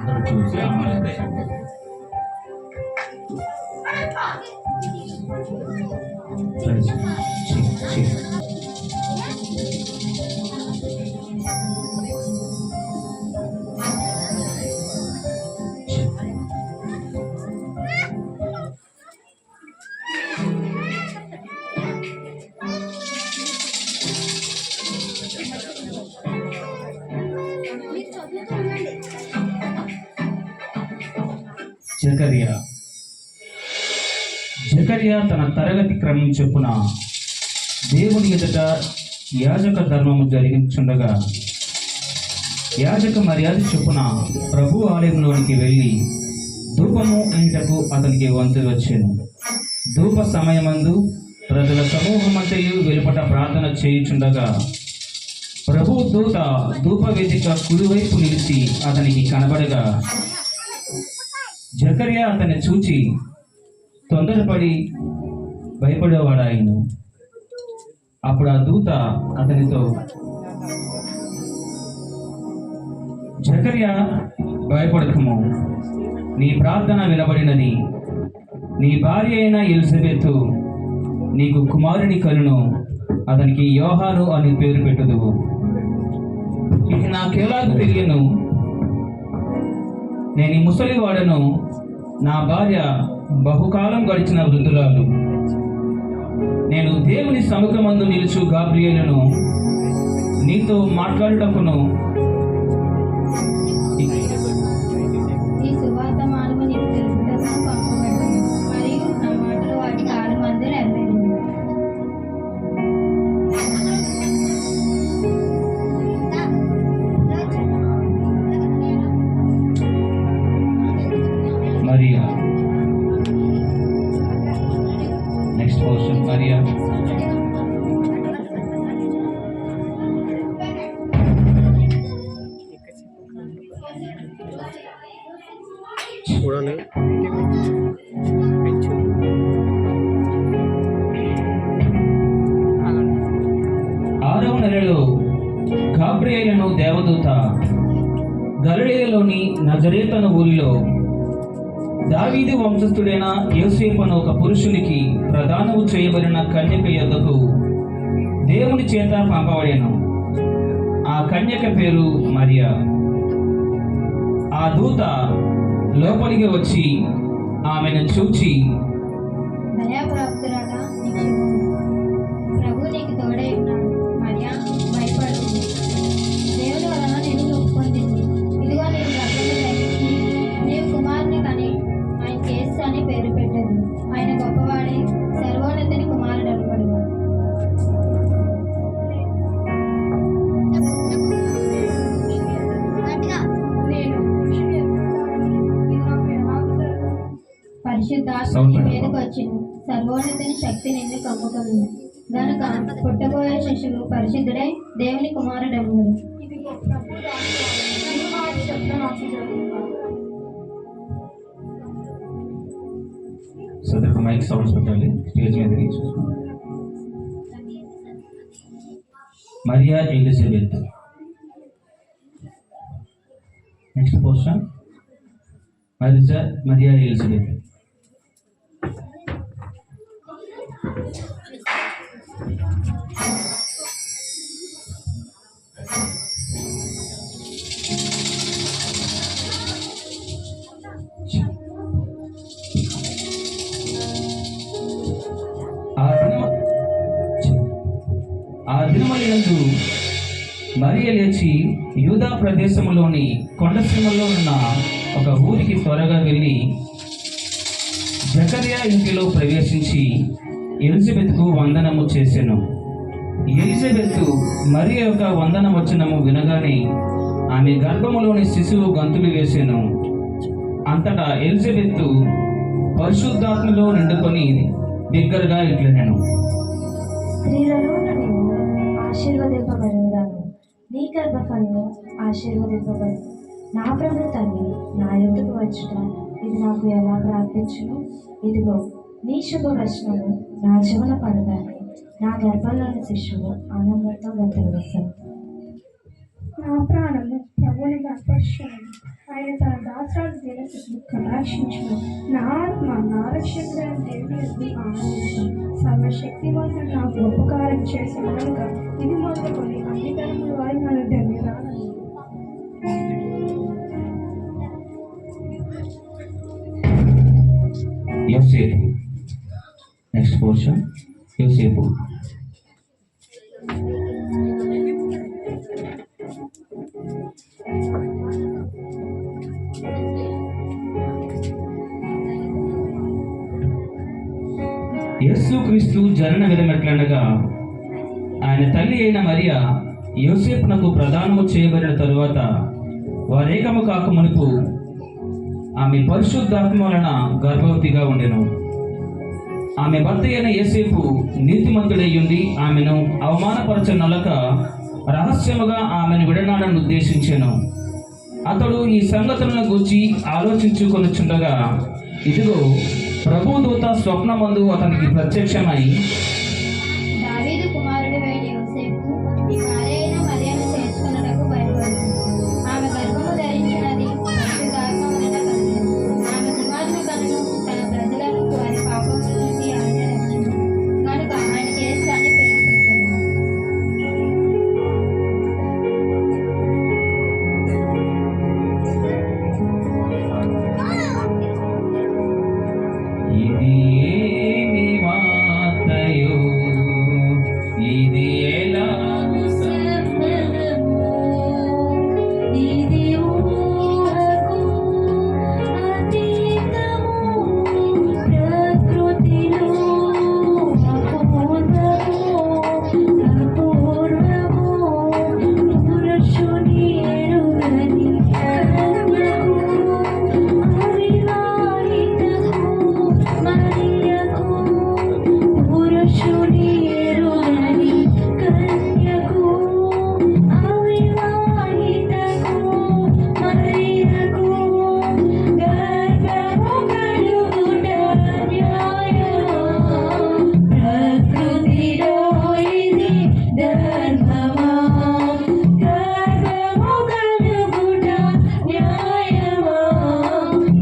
అందరూ చూసి ఆనందించండి. జకర్యా తన తరగతి క్రమం చొప్పున దేవుని ఎదుట యాజక ధర్మము జరిగించుండగా యాజక మర్యాద చొప్పున ప్రభు ఆలయంలోనికి వెళ్ళి ధూపము ఇంటకు అతనికి వంతు వచ్చాను. ధూప సమయమందు ప్రజల సమూహమంతయు వెలుపట ప్రార్థన చేయుచుండగా ప్రభు దూత ధూప వేదిక కుడివైపు నిలిచి అతనికి కనబడగా జకర్యా అతన్ని చూచి తొందరపడి భయపడేవాడాయను. అప్పుడు ఆ దూత అతనితో, జకర్యా, భయపడకము, నీ ప్రార్థన వినబడినది. నీ భార్య అయిన ఎలిజబెతు నీకు కుమారుని కలును. అతనికి యోహాను అని పేరు పెట్టుదువు. ఇది నాకెలాగూ తెలియను. నేను ఈ ముసలివాడను. నా భార్య బహుకాలం గడిచిన వృద్ధురాలు. నేను దేవుని సముఖమందు నిలుచు గాబ్రియేలును నీతో మాట్లాడుటకును మరియా. Next portion Maria. చూడాలి. 6వ నెలలో గాబ్రియేలును దేవదూత గలిలయలోని నజరేతను ఊరిలో దావీదు వంశస్థుడైన యోసేపు అను ఒక పురుషునికి ప్రదానము చేయబడిన కన్యక యొద్దకు దేవుని చేత పంపబడెను. ఆ కన్యక పేరు మరియా. ఆ దూత లోపలికి వచ్చి ఆమెను చూచి, ప్రభు నీకు తోడై ఉన్నాడు, మరియా, భయపడు. దేవుని వలన నేను ఒప్పుకొంటిని. ఇదిగో నేను గర్భము ధరించి నీవు కుమారుని కని ఆయనకి యేసు అని పేరు పెట్టదు. ఆయన గొప్పవాడే, సర్వోన్నతుని కుమారుడు అనబడు. పరిశుద్ధాత్మ నీ మీదకు వచ్చింది. సర్వోన్నతుని శక్తి నిన్ను కమ్ముకొను. గనుక పుట్టబోయే శిశువు పరిశుద్ధుడై దేవుని కుమారుడు అనబడు. సదరు మైక్ సౌండ్స్ పెట్టాలి. స్టేజ్ మీద చూసుకోండి. Mariya Elizabeth. Next portion Mariya Elizabeth. ఆ దినమయందు మరియ లేచి యూదా ప్రదేశంలోని కొండసీమలో ఉన్న ఒక ఊరికి త్వరగా వెళ్ళి జకర్యా ఇంటిలో ప్రవేశించి ఎలిజబెత్కు వందనము చేసెను. ఎలిజబెత్ మరియ యొక్క వందన వచనము వినగానే ఆమె గర్భములోని శిశువు గంతులు వేసెను. అంతటా ఎలిజబెత్ పరిశుద్ధాత్మలో నిండుకొని బిగ్గరగా ఇట్లనెను, స్త్రీలలో నీవు ఆశీర్వదింపబడినదాను, నీ గర్భఫలము ఆశీర్వదింపబడి. నా ప్రభు తల్లి నా యొద్దకు వచ్చుట ఇది నాకు ఎలా ప్రార్థించును? ఇదిగో నీ శుభవచనము నా జీవన పడగానే నా గర్భంలోని శిశువు ఆనందంతో గతవేశాను. నా ప్రాణము ప్రభుని గర్భశ్వము ఆయన తన దాసాలు దినశక్తి కటాక్షించును. నా ఆత్మ నా రక్షకుడైన దేవుని ఆనందించు. సర్వశక్తివంతుడు నాకు ఉపకారం చేసిన కనుక ఇది మొదలుకొని అన్ని తరముల వారి మన ధన్యరాలను. యోసేపు. నెక్స్ట్ పోర్షన్ యోసేపు. యేసుక్రీస్తు జనన విధమెట్లనగా ఆయన తల్లి అయిన మరియ యోసేపునకు ప్రదానము చేయబడిన తరువాత వారేకము కాక మునుపు ఆమె పరిశుద్ధాత్మ వలన గర్భవతిగా ఉండెను. ఆమె భర్త అయిన యోసేపు నీతిమంతుడై ఉండి ఆమెను అవమానపరచనొలక రహస్యముగా ఆమెను విడనాడను ఉద్దేశించెను. అతడు ఈ సంగతులను గూర్చి ఆలోచించుకొనుచుండగా ఇదిగో ప్రభుదూత స్వప్నమందు అతనికి ప్రత్యక్షమై, దావీదు కుమారుడు అయిన యోసేపు, నీ భార్య అయిన మరియను చేసుకొనుటకు భయపడు. ఆమె గర్భము ధరించినది పరిశుద్ధాత్మ వలన కలుగును. ఆమె కుమారుని కనును, తన ప్రజలను వారి పాపముల నుండి ఆయన రక్షించును. కనుక ఆయన యేసు అని పేరు పెట్టెను. ఇది ఏమి వార్తయో, ఇది ఎలాగు సంభవమో, ఇది ఊహకు అతీతము, ప్రకృతిలో అపూర్వము, పురుషుని ఎరుగని కన్యకు, అవివాహితకు మరియకు, పురుషుని ఎరుగని కన్యకు, అవివాహితకు మరియకు, గర్భము కలుగుట న్యాయమా? ప్రకృతిలో ఇది ధర్మమా? గర్భము కలుగుట న్యాయమా?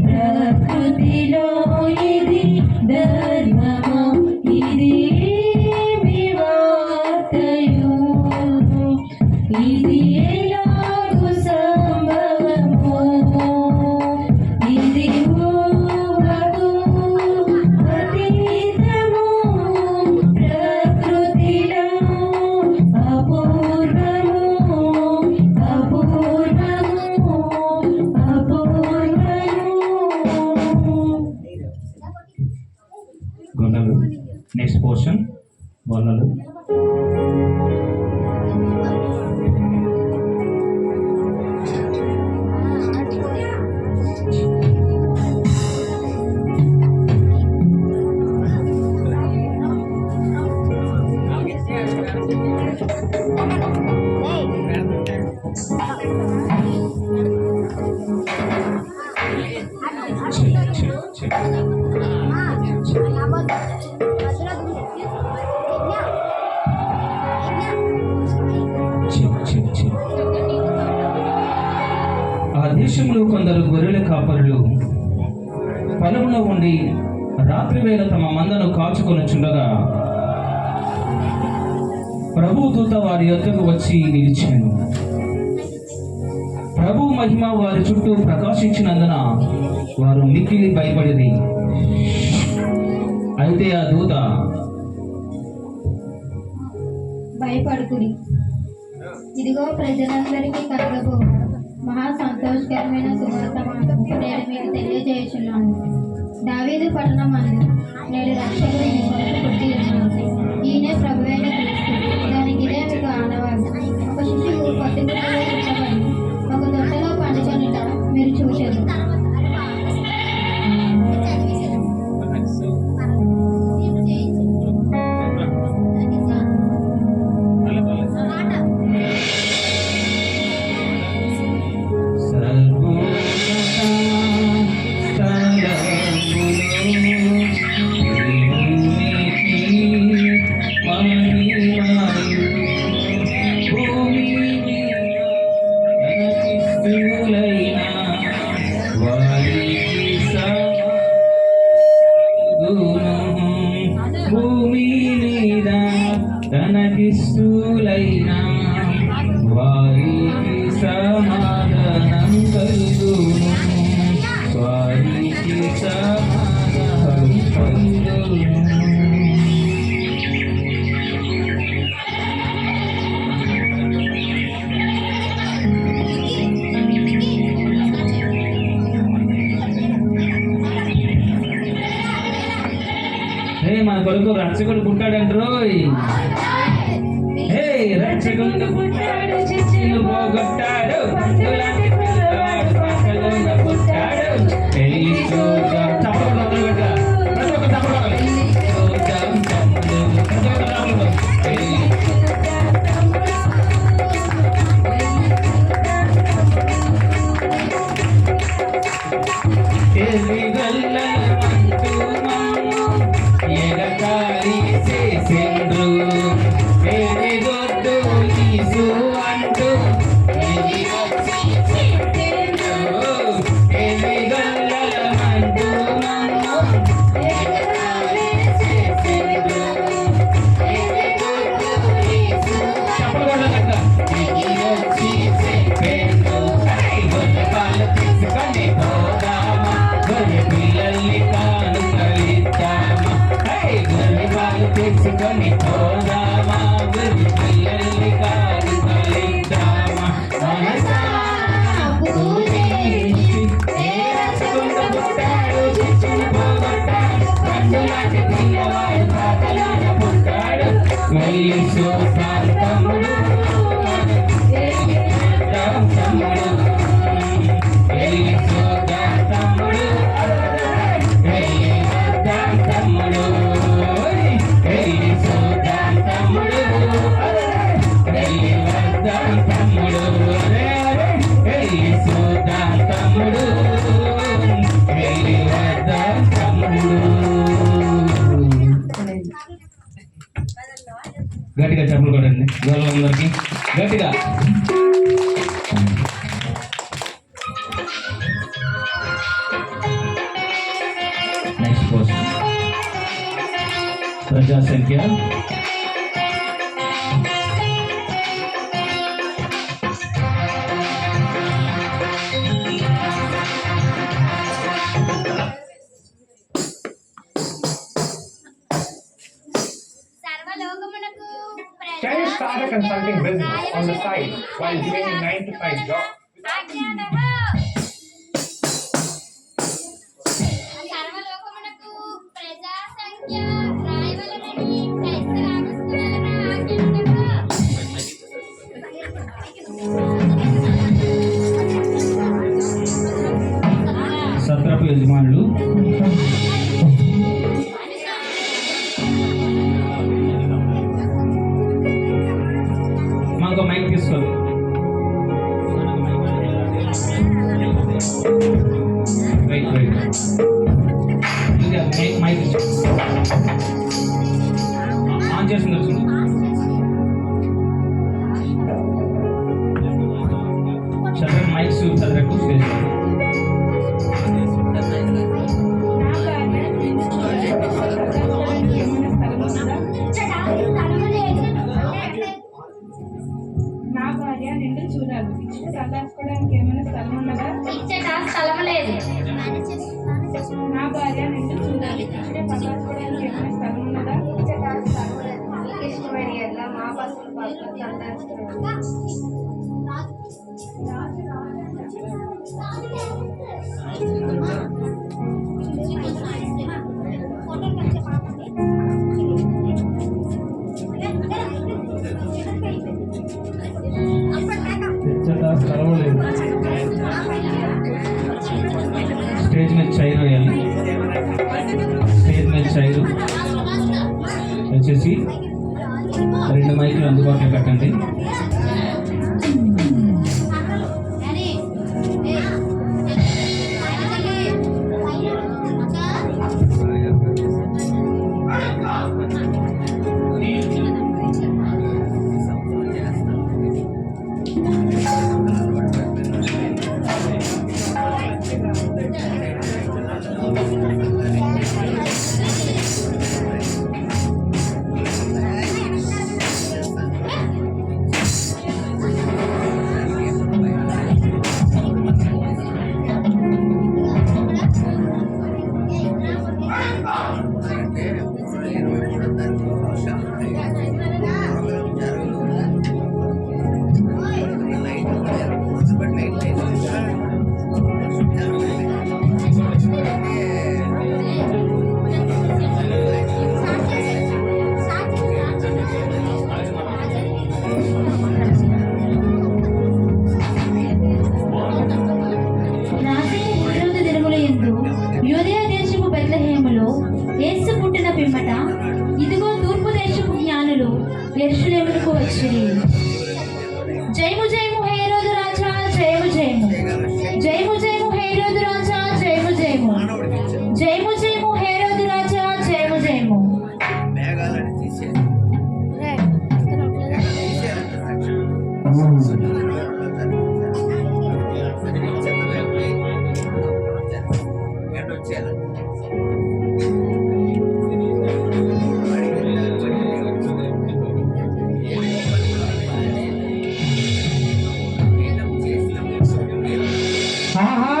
ప్రకృతిలో ఇది ధర్మమా? ఇది ఏమి వార్తయో, ఇది ఎలాగు సంభవమో, ఇది ఊహకు అతీతము, ప్రకృతిలో అపూర్వము, అపూర్వము. గొల్లలు. నెక్స్ట్ పోర్షన్ గొల్లలు. ఆ దేశంలో కొందరు గొర్రెల కాపరులు పొలంలో ఉండి రాత్రి వేళ తమ మందను కాచుకొనుచుండగా ప్రభువు దూత వారి యొద్దకు వచ్చి నిలిచాను. ప్రభు మహిమ వారి చుట్టూ ప్రకాశించినందున వారు మిక్కిలి భయపడిరి. అయితే ఆ దూత, భయపడుకుడి, ఇదిగో ప్రజలందరికీ కలగబో మహా సంతోషకరమైన సువర్తమానము నేను మీకు తెలియజేయుచున్నాను. దావీదు పట్టణమందు నేడు రక్షకుడు మీ కొరకు పుట్టి ఉన్నాడు. ఈయనే ప్రభువైన క్రీస్తు. దానికి ఇదే మీకు ఆనవాడు. ఒక శిశువు పట్టుకులలో ఉంచబడి ఒక తొట్టెలో పండుకొనుట మీరు చూశారు. వారికి సమాధానము. భూమి మీద తనకిష్టులైన వారికి సమాధానం కలుగును. వారికి సమాధానం కలుగును. మన కొడుకు రక్షకుడు పుట్టాడంట్రోయ్. రక్షకుడు పుట్టాడు, చిచ్చులు పోగొట్టాడు, పండులాంటి పిల్లవాడు పక్కలోన పుట్టాడు. పెళ్లి చూద్దాం తప్పకుండా మొదలుపెట్టా. ప్రతి ఒక్క తప్పకుండా పెళ్లి చూద్దాం తమ్ముడు. ప్రతి ఒక్క తమ్ముడు పెళ్లి ఎదిగల్లమంటూ మమ్ము ఎగతాళి చేసిండ్రు. ఎదిగొద్దు ఈసు అంటూ ఎదిగొచ్చి చెప్పిండ్రు. ఎదిగల్లమంటూ మమ్ము ఎగతాళి చేసిండ్రు. ఎదిగొద్దు ఈసు చెప్పకూడదట. ఎదిగొచ్చి చెప్పిండ్రు. గొర్రె పాలు తీసుకొని పోదామా, గొర్రె పిల్లల్ని కానుకలిద్దామా. గొర్రె పాలు తీసుకొని పోదామా, గొర్రె పిల్లల్ని కానుకలిద్దామా. మనసా పూజించి రక్షకుడు పుట్టాడు, చిచ్చులు పోగొట్టాడు, పండులాంటి పిల్లవాడు పాకలోన పుట్టాడు. వెళ్ళి చూద్దాం తమ్ముడు, తమ్ముడు వెళ్ళి చూద్దాం తమ్ముడు, వెళ్ళి వద్దాం తమ్ముడు, వెళ్ళి చూద్దాం తమ్ముడు, వెళ్ళి వద్దాం తమ్ముడు, వెళ్ళి చూద్దాం తమ్ముడు, వెళ్ళి వద్దాం తమ్ముడు. గట్టిగా చెప్పులు కొట్టండి గోళ్ళందరికీ గట్టిగా. Next question. ప్రజా సంఖ్య సర్వలోకమునకు Can you start a consulting business on the side while doing a 9-to-5 job? సర్వలోకమునకు ప్రజా సంఖ్య రాయవలనని క్రైస్తరామస్తులను ఆజ్ఞాపించగా. సత్రపు యజమానులు మాకు మైక్ తీసుకోండి. రైట్ రైట్ ఇంకా మైక్ ఆన్ చేసింది వచ్చింది. చదరండి మైక్ చదరకు స్టేజ్. నా భార్య నిండు చూడాలి. ఇచ్చిన తలదాచుకోవడానికి ఏమైనా స్థలం ఉన్నదా? ఇచ్చట స్థలం లేదు. నా భార్య నిండు చూడాలి. ఇచ్చిన తలదాచుకోవడానికి ఏమైనా స్థలం ఉన్నదా? ఇచ్చట స్థలం లేదు. మీకు ఇష్టమైన ఎడ్ల మా పశువుల పాత్ర తలదాచుకోవాలి. స్థలం లేదు. స్టేజ్ మీద చైర్ వేయాలి. స్టేజ్ మీద చైరు వచ్చేసి 2 మైకులు అందుబాటులో పెట్టండి. యెరూషలేమునకు వచ్చిరి. జయము జయము హేరోదు రాజా, జయము జయము. జయము జయము హేరోదు రాజా, జయము జయము. జయము జయము హేరోదు రాజా, జయము జయము. ఆహా,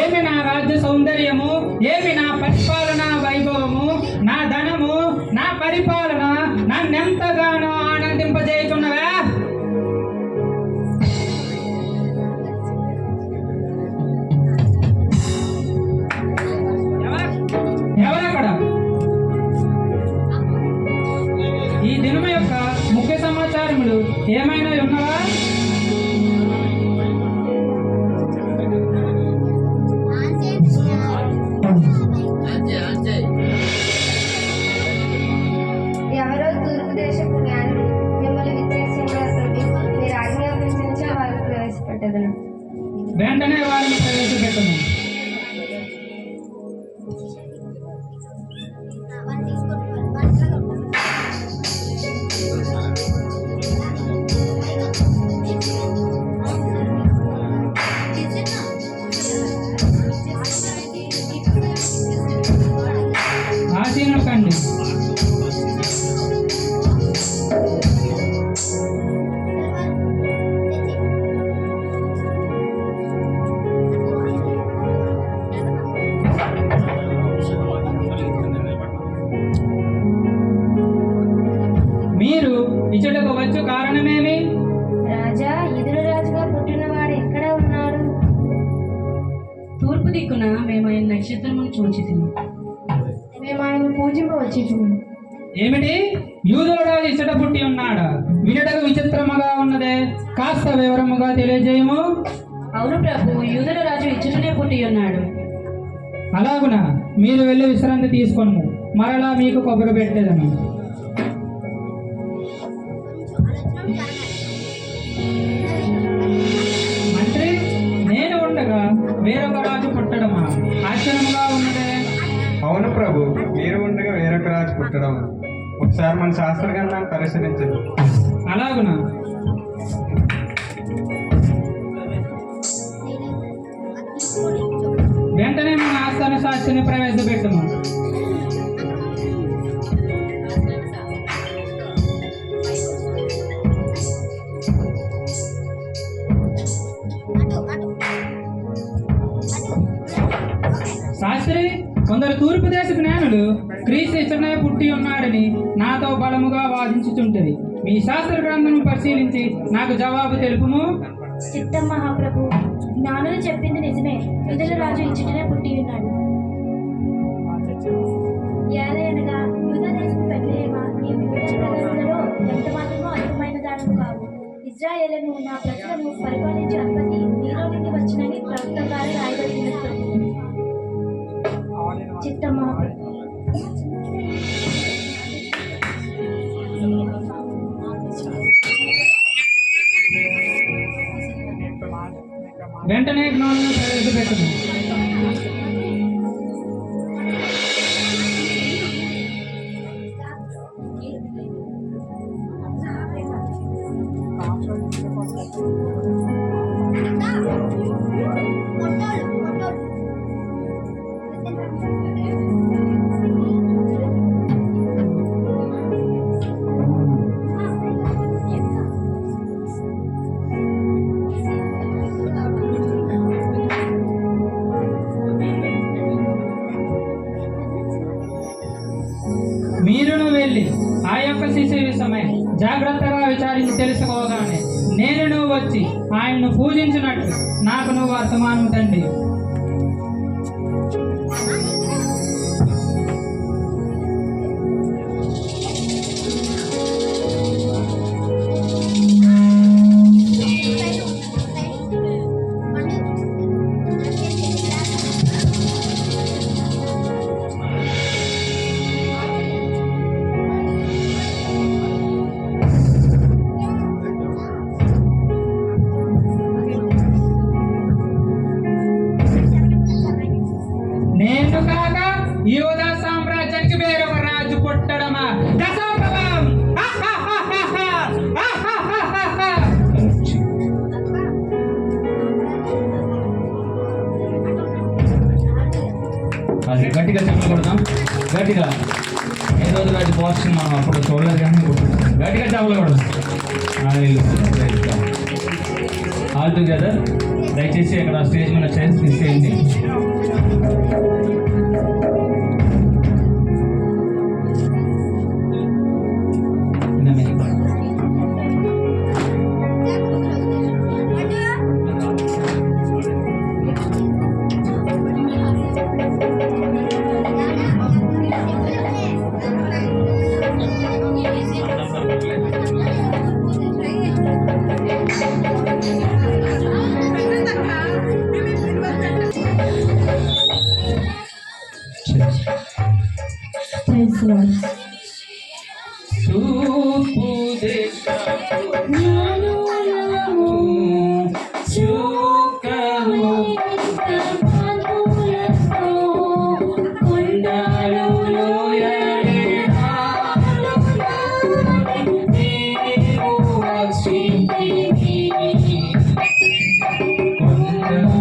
ఏమి నా రాజ్య సౌందర్యము, ఏమి నా పరిపాలన వైభవము, నా ధనము, నా పరిపాలన నన్నెంతగానో ఆనందింపజేయుచున్నవా? ఎవరక్కడ? ఈ దినము యొక్క ముఖ్య సమాచారములు ఏమైనా ఉన్నవా? ఎవరో తూర్పు దేశపు జ్ఞానులు మిమ్మల్ని విచ్చేస్తున్నారు ప్రభు. మీరు ఆజ్ఞాపించిన వారు ప్రవేశపెట్టదను. వెంటనే వారిని ప్రవేశపెట్టము. ఆసీనులు కండి. మీరు ఇచ్చటకు వచ్చు కారణమేమి? రాజా, ఇతర రాజుగా పుట్టినవాడు ఎక్కడ ఉన్నాడు? తూర్పు దిక్కున మేము ఆయన నక్షత్రమును చూచితిమి. మేము ఆయన పూజింపవచ్చి. ఏమిటి? యూదుల రాజు ఇచ్చట పుట్టి ఉన్నాడా? వినటకు విచిత్రముగా ఉన్నదే, కాస్త వివరముగా తెలియజేయము. అవును ప్రభు, యూదుల రాజు ఇచ్చటనే పుట్టి ఉన్నాడు. అలాగునా? మీరు వెళ్ళి విశ్రాంతి తీసుకొను, మరలా మీకు కొబ్బరి పెట్టేదను. మంత్రి, నేను ఉండగా వేరొక రాజు పుట్టడమా? ఆశ్చర్యముగా ఉన్నదే. అవును ప్రభు, మీరు ఉండగా వేరొక రాజు పుట్టడం. ఒకసారి మన శాస్త్ర గ్రంథాన్ని పరిశీలించదు. అలాగునా? వెంటనే మన ఆస్థాన సాక్షిని ప్రవేశపెట్టము. శాస్త్రి, కొందరు తూర్పు దేశ జ్ఞానులు క్రీస్తు ఇచ్చటనే పుట్టి ఉన్నాడని నాతో బలముగా వాదించుచుంటది. మీ శాస్త్ర గ్రంథం పరిశీలించి నాకు జవాబు తెలుపుము. చిత్తం మహాప్రభు, జ్ఞానులు చెప్పింది నిజమే. యూదుల రాజు ఇచ్చటనే పుట్టి ఉన్నాడు. ఏలయనగా యూద దేశపు బెత్లెహేమా, నీవు యూదా ప్రజలలో ఎంత మాత్రమో అధికమైన దానము కావు. ఇశ్రాయేలును నా ప్రజలను పరిపాలించే అధిపతి నీలో నుండి వచ్చినని ప్రవక్త ద్వారా రాయబడినది. చిత్తం మహాప్రభు. వెంటనే జ్ఞానులను ప్రవేశపెట్టము. మీరును వెళ్ళి ఆ యొక్క శిశువు విషయమై జాగ్రత్తగా విచారించి తెలుసుకోగానే నేను వచ్చి ఆయన్ను పూజించినట్లు నాకు నువ్వు వర్తమానం తండ్రి. నేను కాక యూదా సామ్రాజ్యానికి వేరొక రాజు పుట్టడమా? దశాంతరం! అది గట్టిగా చెప్పకూడదాం. గట్టిగా ఏ రోజు రాజు పోస్టింగ్ మనం అప్పుడు చూడలేదు కానీ గట్టిగా చెప్పకూడదు. ఆల్ టుగెదర్ దయచేసి అక్కడ స్టేజ్ మీద చైర్స్ తీసేయండి. Praise the Lord. తూర్పు దేశపు చుక్కలు కొండలు లోయలు నీవు వచ్చితివి. కొండలు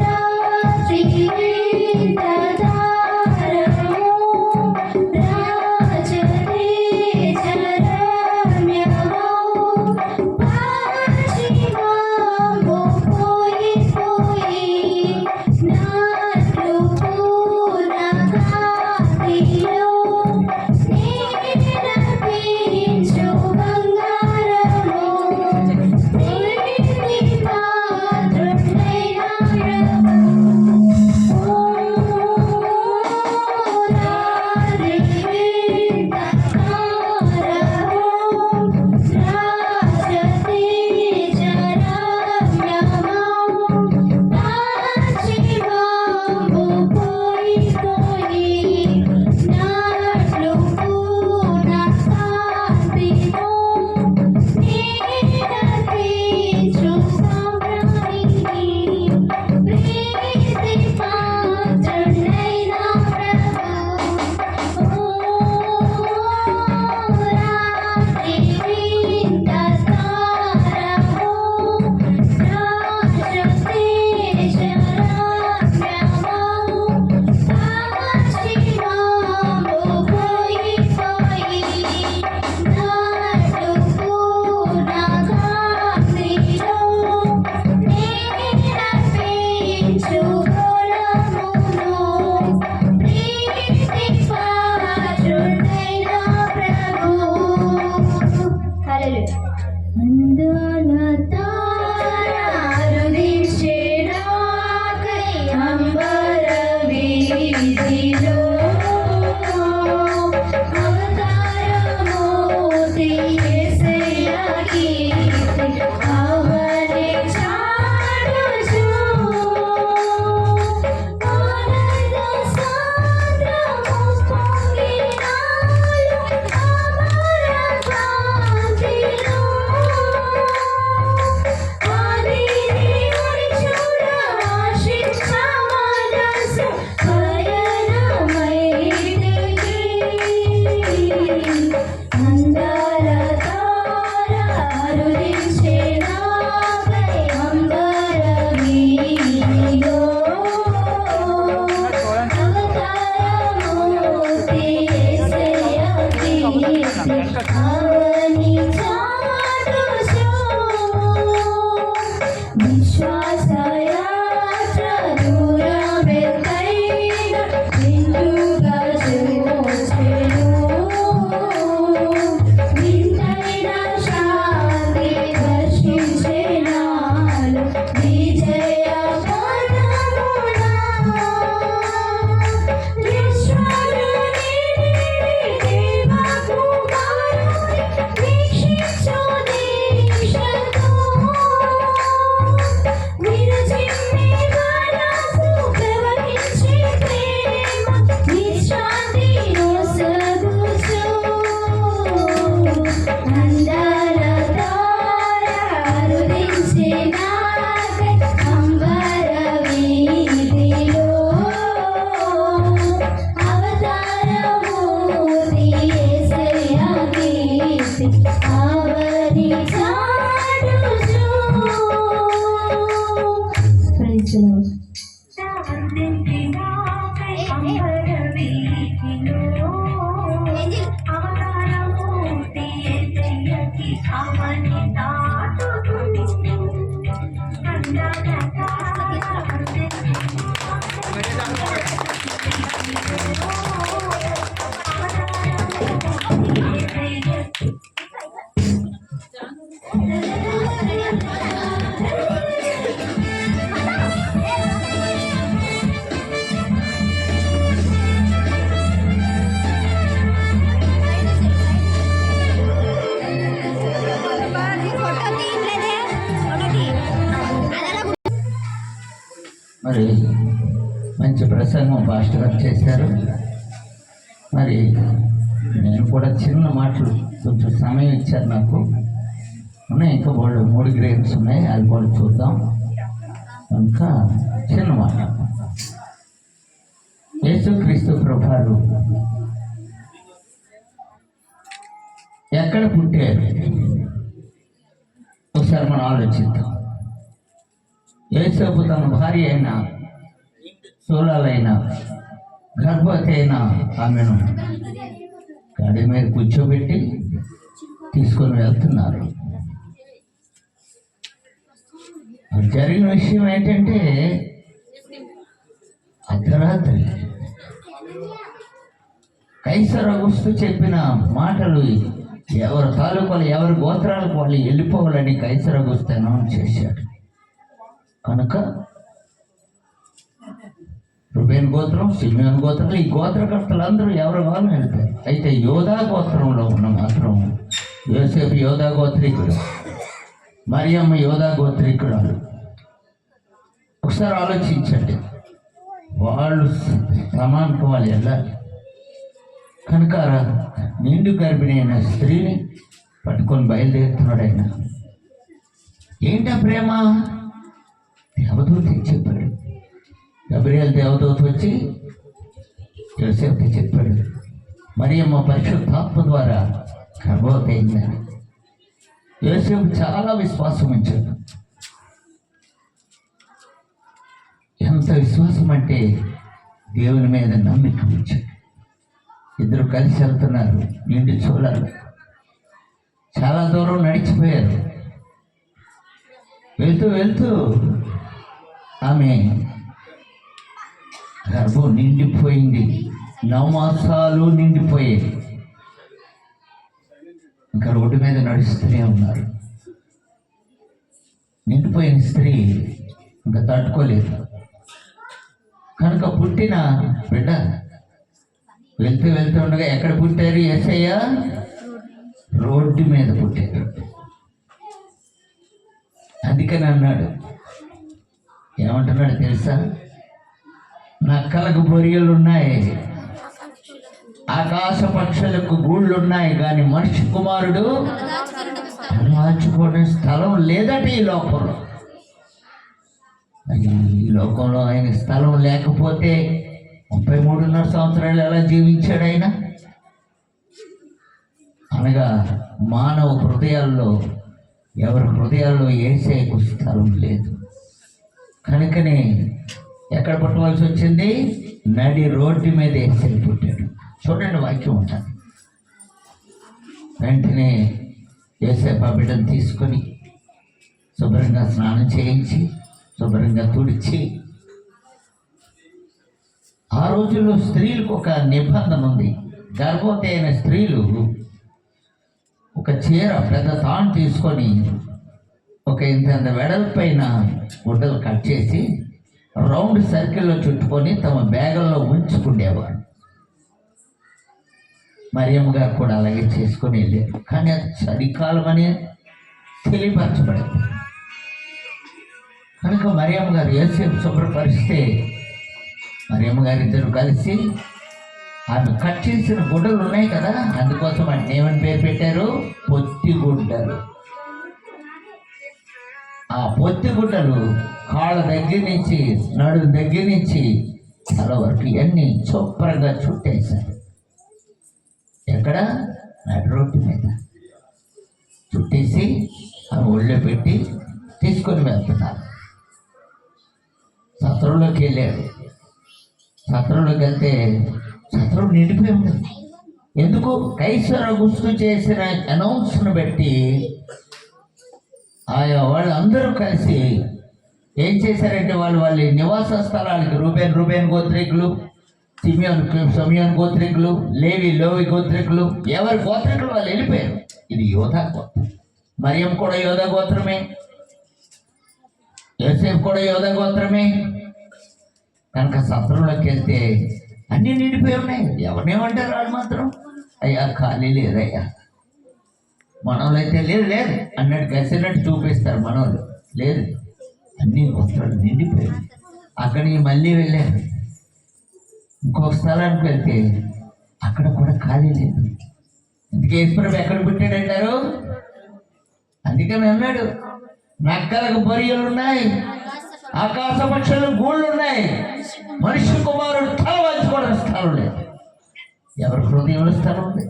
రాత్రి మరి మంచి ప్రసంగం పాస్టర్ గారు చేశారు. మరి నేను కూడా చిన్న మాటలు కొంచెం సమయం ఇచ్చారు నాకు. ఉన్నాయి ఇంకా వాళ్ళు 3 గ్రేడ్స్ ఉన్నాయి, అది కూడా చూద్దాం. ఇంకా చిన్న మాట. యేసుక్రీస్తు ప్రభువారు ఎక్కడ పుట్టారు ఒకసారి మనం ఆలోచిద్దాం. యేసపు తన భార్య అయిన సోలాలైన గర్భవతి అయిన ఆమెను గాడి మీద కూర్చోబెట్టి తీసుకొని వెళ్తున్నారు. జరిగిన విషయం ఏంటంటే అర్ధరాత్రి కైసర్ అగుస్తు చెప్పిన మాటలు ఎవరి తాలూకాలు ఎవరి గోత్రాలకు వాళ్ళు వెళ్ళిపోవాలని కైసర్ అగుస్తు అనౌన్స్ చేశాడు. కనుక రుబేన్ గోత్రం, సిమియోన్ గోత్రం, ఈ గోత్రకర్తలందరూ ఎవరి వాళ్ళు వెళ్తారు. అయితే యోధా గోత్రంలో ఉన్న మాత్రం యోసేపు యోధా గోత్రికుడు, మరియమ్మ యోధా గోత్రికురాలు. ఒకసారి ఆలోచించండి, వాళ్ళు సమానకు వాళ్ళు వెళ్ళాలి. కనుక నిండు గర్భిణి అయిన స్త్రీని పట్టుకొని బయలుదేరుతున్నాడు ఆయన. ఏంటా ప్రేమ? దేవదూత చెప్పాడు. గబ్రియల్ దేవదూత వచ్చి యోసేపుకి చెప్పాడు, మరియమ్మ పరిశుద్ధాత్మ ద్వారా గర్భవతి అయిందని. యోసేపు చాలా విశ్వాసం ఉంచాడు. ఎంత విశ్వాసం అంటే దేవుని మీద నమ్మిక ఉంచాడు. ఇద్దరు కలిసి వెళ్తున్నారు, నిండి చూడాలి. చాలా దూరం నడిచిపోయారు. వెళ్తూ వెళ్తూ ఆమె గర్భం నిండిపోయింది. 9 మాసాలు నిండిపోయాయి. ఇంకా రోడ్డు మీద నడుస్తూనే ఉన్నారు. నిండిపోయిన స్త్రీ ఇంకా తట్టుకోలేదు. కనుక పుట్టిన బిడ్డ వెళ్తూ వెళ్తూ ఉండగా ఎక్కడ పుట్టారు? యేసయ్య రోడ్డు మీద పుట్టారు. అందుకని అన్నాడు, ఏమంటున్నాడు తెలుసా? నక్కలకు బొరియలు ఉన్నాయి, ఆకాశ పక్షులకు గూళ్ళు ఉన్నాయి, కానీ మనిషి కుమారుడు మార్చుకోవడం స్థలం లేదట ఈ లోకంలో. ఈ లోకంలో ఆయన స్థలం లేకపోతే 33.5 సంవత్సరాలు ఎలా జీవించాడు ఆయన? అనగా మానవ హృదయాల్లో, ఎవరి హృదయాల్లో యేసయ్యకు స్థలం లేదు. కనుకనే ఎక్కడ పుట్టవలసి వచ్చింది? నడి రోడ్డు మీద యేసయ్య పుట్టాడు. చూడండి, వాక్యం ఉంటుంది. వెంటనే యేసయ్య బిడ్డను తీసుకొని శుభ్రంగా స్నానం చేయించి శుభ్రంగా తుడిచి, ఆ రోజుల్లో స్త్రీలకు ఒక నిబంధన ఉంది. గర్భవతి అయిన స్త్రీలు ఒక చీర, పెద్ద తాను తీసుకొని ఒక ఇంత వెడల్పైన గుడ్డలు కట్ చేసి రౌండ్ సర్కిల్లో చుట్టుకొని తమ బ్యాగుల్లో ఉంచుకునేవాడు. మరియమ్మ గారు కూడా అలాగే చేసుకొని వెళ్ళారు. కానీ అది చలికాలం అని తెలియపరచబడింది. కనుక మరియమ్మ గారు యేసేపు శుభ్రపరిస్తే మరియమ్మ గారు ఇద్దరు కలిసి ఆమె కట్ చేసిన గుడ్డలు ఉన్నాయి కదా, అందుకోసం అంటే ఏమని పేరు పెట్టారు? పొత్తి గుడ్డలు. ఆ పొత్తి గుడ్డలు కాళ్ళ దగ్గర నుంచి నడు దగ్గర నుంచి తల వరకు ఇవన్నీ శుభ్రంగా చుట్టేశారు. ఎక్కడ? నడి రోడ్డు మీద చుట్టేసి ఆమె ఒళ్ళో పెట్టి తీసుకొని వెళ్తున్నారు. సత్రంలోకి వెళ్ళారు. సత్రంలోకి వెళ్తే సత్రం నిండిపోయి ఉంది. ఎందుకు? కైసర గుస్తు చేసిన అనౌన్స్ను బట్టి ఆయా వాళ్ళందరూ కలిసి ఏం చేశారంటే వాళ్ళ నివాస స్థలాలకి రూబేన్ గోత్రికులు, సిమియోన్ గోత్రికులు, లేవి గోత్రికులు, ఎవరి గోత్రికులు వాళ్ళు వెళ్ళిపోయారు. ఇది యోధా గోత్రం. మరియం కూడా యోధా గోత్రమే, యోసేపు కూడా యోధా గోత్రమే. కనుక సత్రంలోకి వెళ్తే అన్నీ నిండిపోయి ఉన్నాయి. ఎవరినేమంటారు వాళ్ళు మాత్రం? అయ్యా ఖాళీ లేదయ్యా, మనోళ్ళు అయితే లేదు అన్నట్టు గసినట్టు చూపిస్తారు. మనోళ్ళు లేదు, అన్ని గోత్రాలు నిండిపోయారు. అక్కడి నుంచి మళ్ళీ వెళ్ళారు. ఇంకొక స్థలానికి వెళ్తే అక్కడ కూడా ఖాళీ లేదు. అందుకే యేసుప్రభు ఎక్కడ పుట్టాడంటారు? అందుకని అన్నాడు, నక్కలకు బొరియలు ఉన్నాయి, ఆకాశ పక్షులకు గూళ్ళు ఉన్నాయి, మనిషి కుమారుడు తల వంచుకోవడం స్థలం లేదు. ఎవరి హృదయంలో స్థలం ఉంది?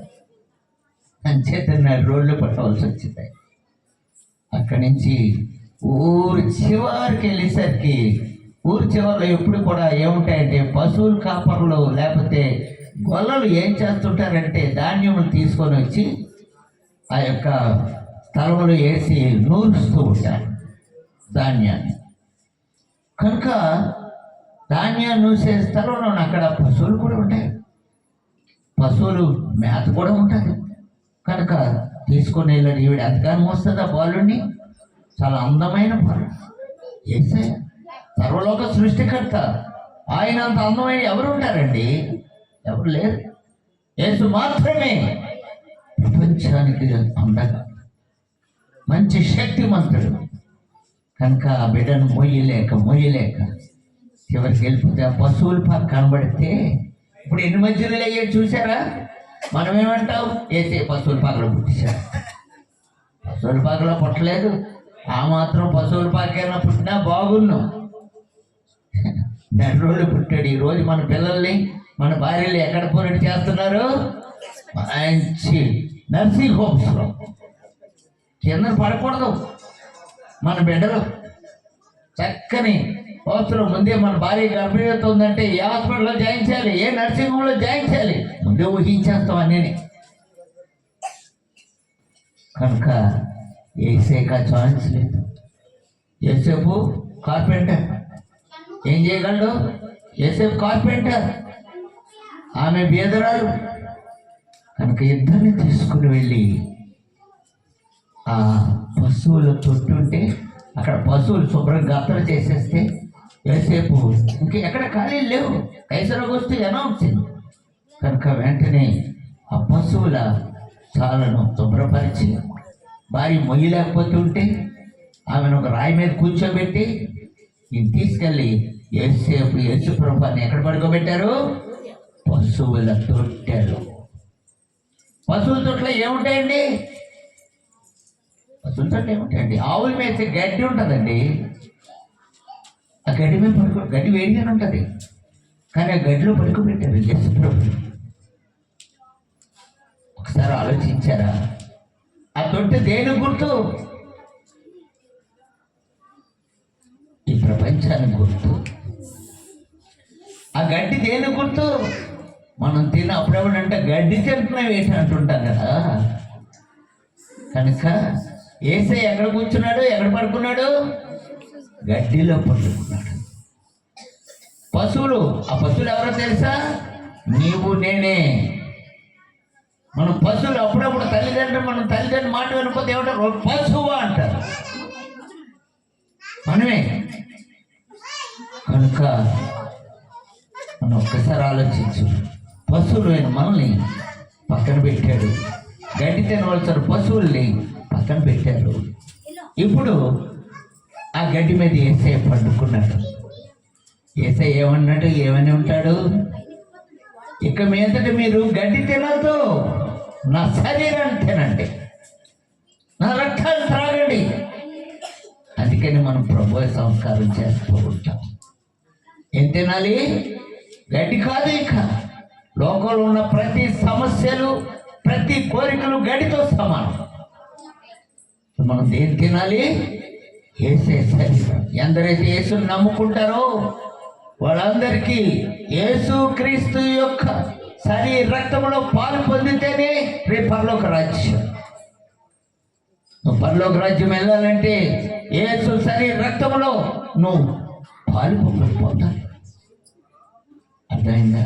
అంచేత రోడ్లు పట్టవలసి వచ్చింది. అక్కడి నుంచి ఊరు చివరికి వెళ్ళేసరికి ఊరు చివరిలో ఎప్పుడు కూడా ఏముంటాయంటే పశువుల కాపర్లు లేకపోతే గొల్లలు ఏం చేస్తుంటారంటే ధాన్యములు తీసుకొని వచ్చి ఆ యొక్క స్థలంలో వేసి నూరుస్తూ ఉంటారు ధాన్యాన్ని. కనుక ధాన్యాన్ని నూసే స్థలంలో అక్కడ పశువులు కూడా ఉంటాయి, పశువులు మేత కూడా ఉంటుంది. కనుక తీసుకొని వెళ్ళాడు. ఈవిడ ఎంతగానో మోస్తుంది ఆ బాలుడిని. చాలా అందమైన బాలుడు. యేసయ్య సర్వలోక సృష్టికర్త. ఆయన అంత అందమైన ఎవరు ఉంటారండి? ఎవరు లేరు. యేసు మాత్రమే ప్రపంచానికి అందగా మంచి శక్తిమంతుడు. కనుక ఆ బిడ్డను మొయ్యలేక చివరికి వెళ్ళిపోతే ఆ పశువుల పాక కనబడితే ఇప్పుడు ఎన్ని మధ్యలో అయ్యాడు చూసారా? మనం ఏమంటాం? ఏసే పశువుల పాకలో పుట్టించాడు. పశువుల పాకలో పుట్టలేదు. ఆ మాత్రం పశువుల పాకైనా పుట్టినా బాగున్నాం. నెల్రోళ్ళు పుట్టాడు. ఈరోజు మన పిల్లల్ని మన భార్యలు ఎక్కడ పోరాడు చేస్తున్నారు? మంచి నర్సింగ్ హోమ్స్లో. కింద పడకూడదు మన బిడ్డలు. చక్కని అవసరం ముందే మన భార్య గర్భవతి ఉందంటే ఏ హాస్పిటల్లో జాయిన్ చేయాలి, ఏ నర్సింగ్ హోమ్లో జాయిన్ చేయాలి, ముందే ఊహించేస్తాం అన్నీ. కనుక యేసేకా ఛాయిస్ లేదు. యేసేపు కార్పెంటర్ ఏం చేయగలడు? యేసేపు కార్పెంటర్, ఆమె బీదరాలు. కనుక ఇద్దరిని తీసుకుని వెళ్ళి ఆ పశువుల చుట్టూంటే అక్కడ పశువులు శుభ్రం గత్తలు చేసేస్తే యేసేపు ఇంక ఎక్కడ ఖాళీ లేవు. కైసరకు వస్తే అనౌన్సింది. కనుక వెంటనే ఆ పశువుల చాలను శుభ్రపరిచి భార్య మొయ్యలేకపోతూ ఉంటే ఆమెను ఒక రాయి మీద కూర్చోబెట్టి ఈయన తీసుకెళ్ళి యేసు ప్రభుని ఎక్కడ పడుకోబెట్టారు? పశువుల తొట్టెలు. పశువుల తొట్టెలో ఏముంటాయండి? పశువుల తొట్టె ఏముంటాయండి? ఆవుల మీద గడ్డి ఉంటుందండి. ఆ గడ్డి మీద గడ్డి వేడిగానే ఉంటుంది. కానీ ఆ గడ్డిలో పడుకోబెట్టారు యేసు ప్రభు. ఒకసారి ఆలోచించారా? ఆ తొట్టె దేని గుర్తు? ఈ ప్రపంచానికి గుర్తు. ఆ గడ్డి దేని గుర్తు? మనం తిన్న అప్పుడెప్పుడంటే గడ్డి తింటున్నాం ఏంటి అంటుంటాం కదా. కనుక యేసయ్య ఎక్కడ కూర్చున్నాడు? ఎక్కడ పడుకున్నాడు? గడ్డిలో పడుకున్నాడు. పశువులు, ఆ పశువులు ఎవరో తెలుసా? నీవు నేనే. మనం పశువులు అప్పుడప్పుడు మనం తల్లిదండ్రులు మాట వినకపోతే ఏమంటారు? పశువు అంటారు. మనమే. కనుక మనం ఒక్కసారి ఆలోచించు. పశువులు అయిన మనల్ని పక్కన పెట్టాడు. గడ్డి తినవలసిన పశువుల్ని పక్కన పెట్టారు. ఇప్పుడు ఆ గడ్డి మీద యేసయ్య పండుకున్నాడు. యేసయ్య ఏమన్నాడు? ఏమని ఉంటాడు? ఇక మీదట మీరు గడ్డి తినద్దు, నా శరీరాన్ని తినండి, నా రక్తాన్ని త్రాగండి. అందుకని మనం ప్రభు సంస్కారం చేస్తూ ఉంటాం. ఏం తినాలి? గడ్డి కాదు. ఇక లోకంలో ఉన్న ప్రతి సమస్యలు, ప్రతి కోరికలు గడ్డితో సమానం. మనం దేని తినాలి? యేసే శరీరం. ఎందరైతే యేసుని నమ్ముకుంటారో వాళ్ళందరికీ యేసుక్రీస్తు యొక్క శరీర రక్తంలో పాలు పొందితేనే రేపు పరలోక రాజ్యం. నువ్వు పరలోక రాజ్యం వెళ్ళాలంటే యేసు శరీర రక్తంలో నువ్వు పాలు పొందాలి. అర్థమైందా?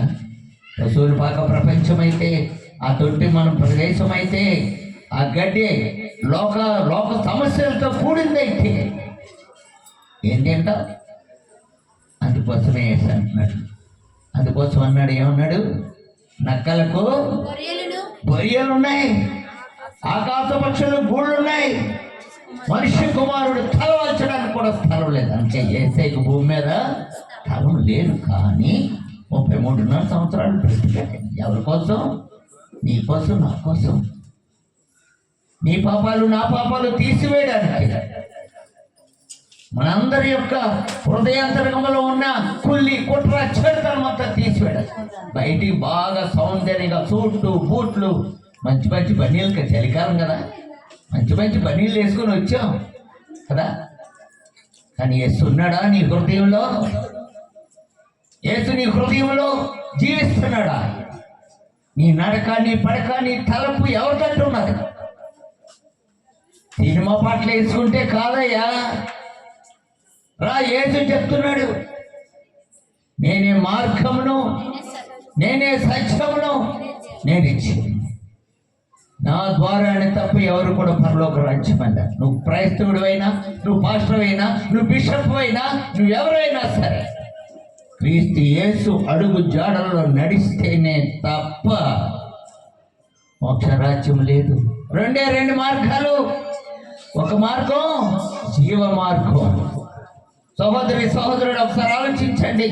రసూలు పాక ప్రపంచం అయితే, ఆ తొట్టి మనం ప్రదేశం అయితే, ఆ గడ్డి లోక సమస్యలతో కూడిందైతే ఏంటంట? అందుకోసమే అంటున్నాడు. అందుకోసం అన్నాడు, ఏమన్నాడు? నక్కలకు బొరియలు ఉన్నాయి, ఆకాశ పక్షులు గూళ్ళు ఉన్నాయి, మనిషి కుమారుడు తల వంచడానికి కూడా స్థలం లేదు. అంటే యేసయ్యకు భూమి మీద స్థలం లేదు. కానీ 33.5 సంవత్సరాలు బ్రతికాడు. ఎవరి కోసం? నీ కోసం, నా కోసం. నీ పాపాలు నా పాపాలు తీసివేయడానికి, మనందరి యొక్క హృదయాంతరంగంలో ఉన్న కుళ్ళి కుట్ర చెడుతనం అంతా తీసివేయడానికి. బయటికి బాగా సౌందర్యంగా సూట్లు బూట్లు మంచి మంచి బనీళ్ళకి, చలికాలం కదా, మంచి మంచి బనీళ్ళు వేసుకొని వచ్చాం కదా. కానీ యేసు ఉన్నాడా నీ హృదయంలో? యేసు నీ హృదయంలో జీవిస్తున్నాడా? నీ నడక, నీ పడక, నీ తలపు ఎవరి తట్టు ఉన్నది? సినిమా పాటలు వేసుకుంటే కాదయ్యా. రా, యేసు చెప్తున్నాడు, నేనే మార్గమును, నేనే సత్యమును, నేను ఇచ్చింది. నా ద్వారానే తప్ప ఎవరు కూడా పరలోక రాజ్యం అన్నారు. నువ్వు క్రైస్తవుడు అయినా, నువ్వు పాస్టర్ అయినా, నువ్వు బిషప్ అయినా, నువ్వు ఎవరైనా సరే క్రీస్తు యేసు అడుగు జాడల్లో నడిస్తేనే తప్ప మోక్ష రాజ్యం లేదు. రెండు మార్గాలు. ఒక మార్గం జీవ మార్గం. సహోదరుడు ఒకసారి ఆలోచించండి,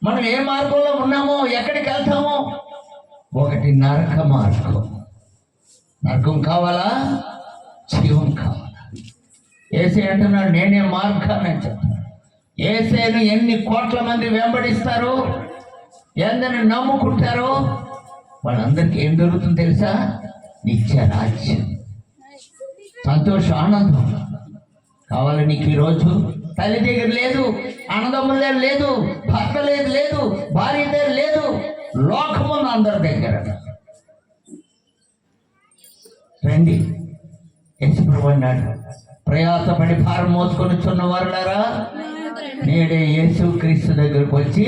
మనం ఏ మార్గంలో ఉన్నామో, ఎక్కడికి వెళ్తామో. ఒకటి నరక మార్గం. నరకం కావాలా? జీవం కావాలా? యేసే అంటున్నాడు, నేనే మార్గాన్ని చెప్తున్నాడు. యేసేను ఎన్ని కోట్ల మంది వెంబడిస్తారో, ఎందరిని నమ్ముకుంటారో, వాళ్ళందరికీ ఏం దొరుకుతుంది తెలుసా? నిత్య రాజ్యం, సంతోష, ఆనందం కావాలి నీకు. ఈరోజు తల్లి దగ్గర లేదు, అన్నదమ్ముల దగ్గర లేదు, భర్త లేదు, భార్య దగ్గర లేదు, లోకమున్న అందరి దగ్గర. రండి, యేసుప్రభు అన్నాడు, ప్రయాసపడి భారం మోసుకొని చున్న వారులారా, నేడే యేసుక్రీస్తు దగ్గరకు వచ్చి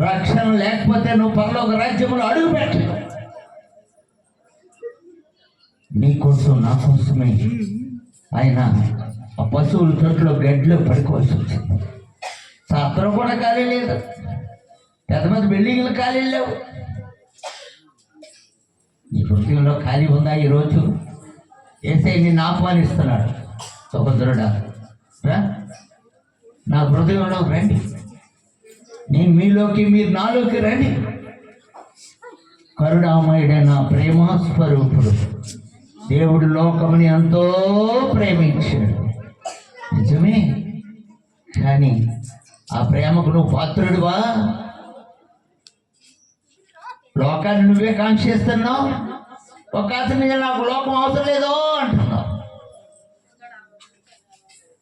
రక్షణ లేకపోతే నువ్వు పరలోక రాజ్యంలో అడుగు పెట్టు. నీ కోసం, నా కోసమే ఆయన ఆ పశువుల చోట్ల గడ్డిలో పడుకోవాల్సి వచ్చింది. సత్రం కూడా ఖాళీ లేదు, పెద్ద పెద్ద బిల్డింగ్లు ఖాళీ లేవు. నీ హృదయంలో ఖాళీ ఉందా? ఈరోజు యేసయ్య నిన్ను ఆహ్వానిస్తున్నాడు. సహోదరుడా, నా హృదయంలో రండి, నేను మీలోకి, మీరు నాలోకి రండి. కరుణామయుడైన ప్రేమస్వరూపుడు దేవుడు లోకముని ఎంతో ప్రేమించాడు, నిజమే. కానీ ఆ ప్రేమకు నువ్వు పాత్రుడివా? లోకాన్ని నువ్వే కాంక్షిస్తున్నావు. ఒక అతని నాకు లోకం అవసరం లేదో అంటున్నావు,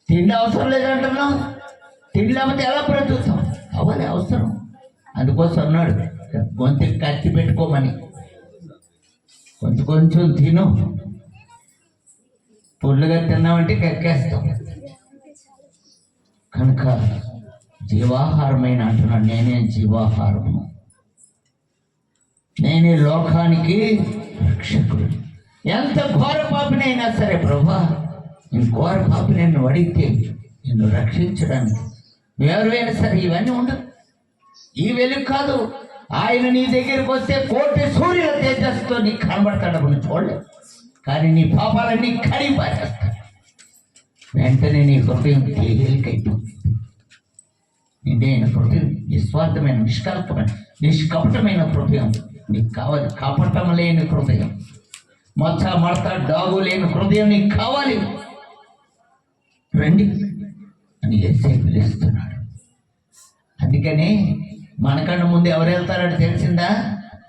తిండి అవసరం లేదంటున్నావు. తిండి లేకపోతే ఎలా బ్రతుకుతాం? అవ్వాలి, అవసరం. అందుకోసం అన్నాడు, గొంతుకి కత్తి పెట్టుకోమని. కొంచెం తిను, పుల్లుగా తిన్నామంటే కక్కేస్తాం. కనుక జీవాహారమైన అంటున్నాడు, నేనే జీవాహారము, నేనే లోకానికి రక్షకుడు. ఎంత ఘోర పాపినైనా సరే ప్రభా, నేను ఘోర పాపిని నిన్ను అడిగితే నిన్ను రక్షించడానికి ఎవరైనా సరే ఇవన్నీ ఉండదు. ఈ వెలుగు కాదు, ఆయన నీ దగ్గరికి వస్తే 1,000,000 సూర్యుల తేజస్సుతో నీకు కనబడతాడు, నువ్వు చూడలేవు. కానీ నీ పాపాలన్నీ కడిగి పారేస్తాడు. వెంటనే నీ హృదయం తేలికైపోతుంది. నిండైన హృదయం, నిస్వార్థమైన, నిష్కల్పమైన, నిష్కపటమైన హృదయం నీకు కావాలి. కపటం లేని హృదయం, మచ్చ మడత డాగు లేని హృదయం నీకు కావాలి. రండి అని యేసయ్య పిలుస్తున్నాడు. అందుకని మనకన్నా ముందు ఎవరు వెళ్తారని తెలిసిందా?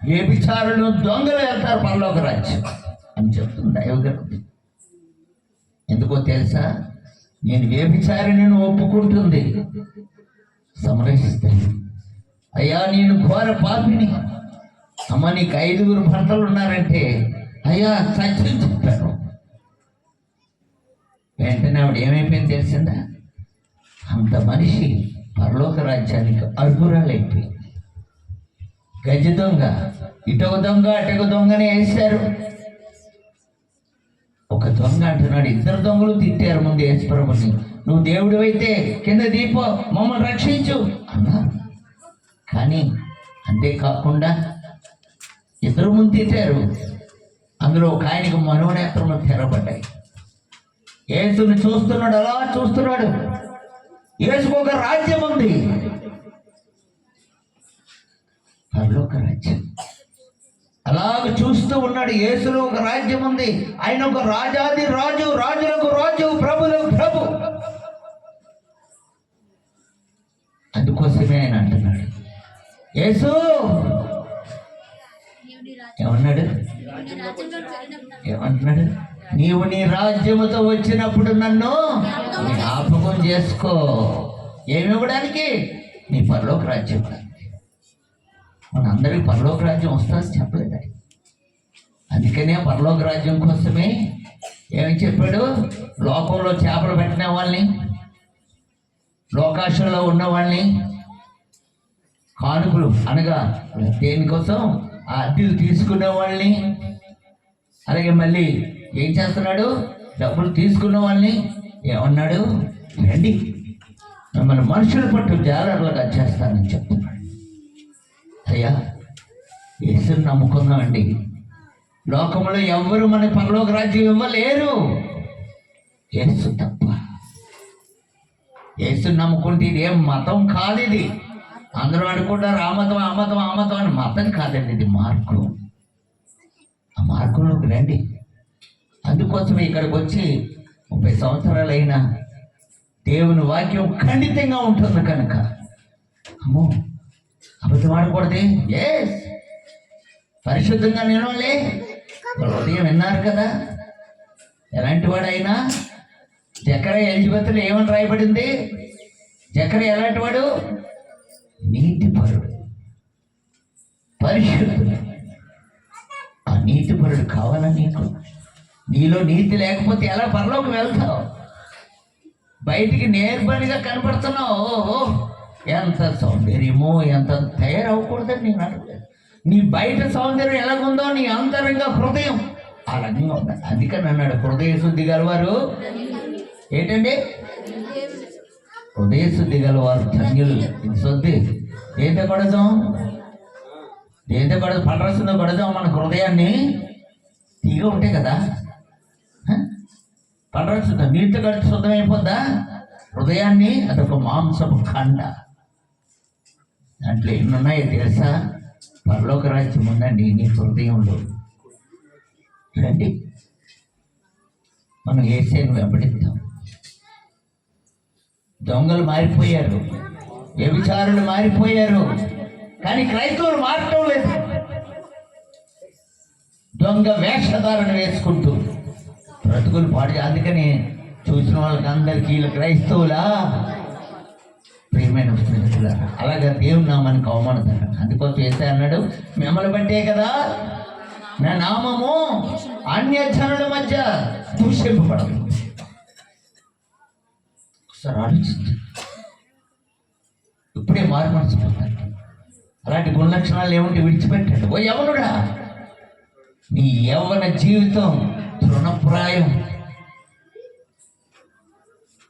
వ్యభిచారులు, దొంగలు వెళ్తారు పరలోక రాజ్యం అని చెప్తుంది దైవగ్రంథం. ఎందుకో తెలుసా? నేను వ్యభిచారిని ఒప్పుకుంటుంది సమరస్త్రీ. అయ్యా నేను ఘోర పాపిని, అమ్మ నీకు 5 భర్తలు ఉన్నారంటే అయ్యా సత్యం చెప్పాను. వెంటనే ఆవిడ ఏమైపోయింది తెలిసిందా? అంత మనిషి పరలోక రాజ్యానికి అర్హురాలైపోయింది. గజ దొంగ, ఇటొక దొంగ అటొక దొంగనే వేశారు. ఒక దొంగ అంటున్నాడు, 2 దొంగలు తిట్టారు ముందు యేసుప్రభుని, నువ్వు దేవుడు అయితే కింద దీపో మమ్మల్ని రక్షించు అన్నారు. కానీ అంతేకాకుండా 2 ముందు తిట్టారు, అందులో ఒక ఆయనకు మనోనేత్రములు తెరబడ్డాయి. యేసుని చూస్తున్నాడు, అలా చూస్తున్నాడు. యేసుకు ఒక రాజ్యం ఉంది, పరలోక రాజ్యం. అలాగ చూస్తూ ఉన్నాడు. యేసులో ఒక రాజ్యం ఉంది, ఆయన ఒక రాజాది రాజు, రాజులకు రాజు, ప్రభులకు ప్రభు. అందుకోసమే ఆయన అంటున్నాడు, యేసు ఏమన్నాడు? ఏమంటున్నాడు? నీవు నీ రాజ్యముతో వచ్చినప్పుడు నన్ను జ్ఞాపకం చేసుకో. ఏమి ఇవ్వడానికి? నీ పరలోక రాజ్యం. మనందరికీ పరలోక రాజ్యం వస్తుందని చెప్పలేదు. అందుకనే పరలోక రాజ్యం కోసమే ఏమి చెప్పాడు? లోకంలో చేపలు పెట్టిన వాళ్ళని, లోకాశంలో ఉన్న వాళ్ళని, కానుకలు అనగా దేనికోసం ఆ అద్దెలు తీసుకునే వాళ్ళని, అలాగే మళ్ళీ ఏం చేస్తున్నాడు? డబ్బులు తీసుకున్న వాళ్ళని ఏమన్నాడు? రండి మిమ్మల్ని మనుషుల పట్టు జాలర్లుగా చేస్తానని చెప్తున్నాడు. అయ్యా యేసుని నమ్ముకుందామండి. లోకంలో ఎవ్వరు మన పరలోక రాజ్యం ఇవ్వలేరు, యేసు తప్ప. యేసుని నమ్ముకుంటే ఇది ఏం మతం కాదు. ఇది అందరూ అనుకుంటారు అమతం అమతం అమతం అని. మతం కాదండి, ఇది మార్గం. ఆ మార్గంలోకి రండి. అందుకోసమే ఇక్కడికి వచ్చి 30 సంవత్సరాలైనా దేవుని వాక్యం ఖండితంగా ఉంటుంది కనుక అమ్మో అబద్ధం ఆడకూడదు. ఎస్, పరిశుద్ధంగా నిలవలే. ఉదయం విన్నారు కదా, ఎలాంటి వాడైనా జకర్యా ఎలిజబెత్లో ఏమని రాయబడింది? జకర్యా ఎలాంటి వాడు? నీతిపరుడు, పరిశుద్ధుడు. ఆ నీతిపరుడు కావాలా నీకు? నీలో నీతి లేకపోతే ఎలా పరలోకి వెళ్తావు? బయటికి నేర్పనిగా కనపడుతున్నావు. ఓహో ఎంత సౌందర్యమో, ఎంత తయారవ్వకూడదని నేను అడగలేదు. నీ బయట సౌందర్యం ఎలాగుందో నీ అంతరంగ హృదయం అలాగే ఉండాలి. అందుకని అన్నాడు, హృదయ శుద్ధి గలవారు ఏంటండి? హృదయ శుద్ధి గలవారు ధన్యులు. ఇది శుద్ధి ఏంటో కొడదాం, ఏంటో కొడదాం, పడరసుందో కొడదాం. మన హృదయాన్ని తీగ ఉంటాయి కదా, పడరసుద్దాం, నీటితో కడితే శుద్ధమైపోద్దా హృదయాన్ని? అదొక మాంసపు ఖండ. దాంట్లో ఎన్నున్నాయో తెలుసా? పరలోక రాజ్యం ఉందండి నీ హృదయంలో. రండి మనం యేసుని వెంబడిద్దాం. దొంగలు మారిపోయారు, వ్యభిచారులు మారిపోయారు, కానీ క్రైస్తవులు మారటం లేదు. దొంగ వేషధారణ వేసుకుంటూ బ్రతుకులు పాడు. అందుకని చూసిన వాళ్ళకి అందరికీ వీళ్ళు క్రైస్తవులా? ప్రియమైన స్నేహితుల, అలాగే దేవుని నామానికి అవమానత. అందుకోసం యేసయ్య అన్నాడు, మిమ్మల్ని బట్టే కదా నా నామము అన్యజనుల మధ్య దూషింపబడదు. ఒకసారి ఆలోచించండి. ఇప్పుడే మారు మనసుకుంటాడు. అలాంటి గుణలక్షణాలు ఏముంటే విడిచిపెట్టాడు. ఓ యవనుడా, నీ యవ్వన జీవితం తృణప్రాయం.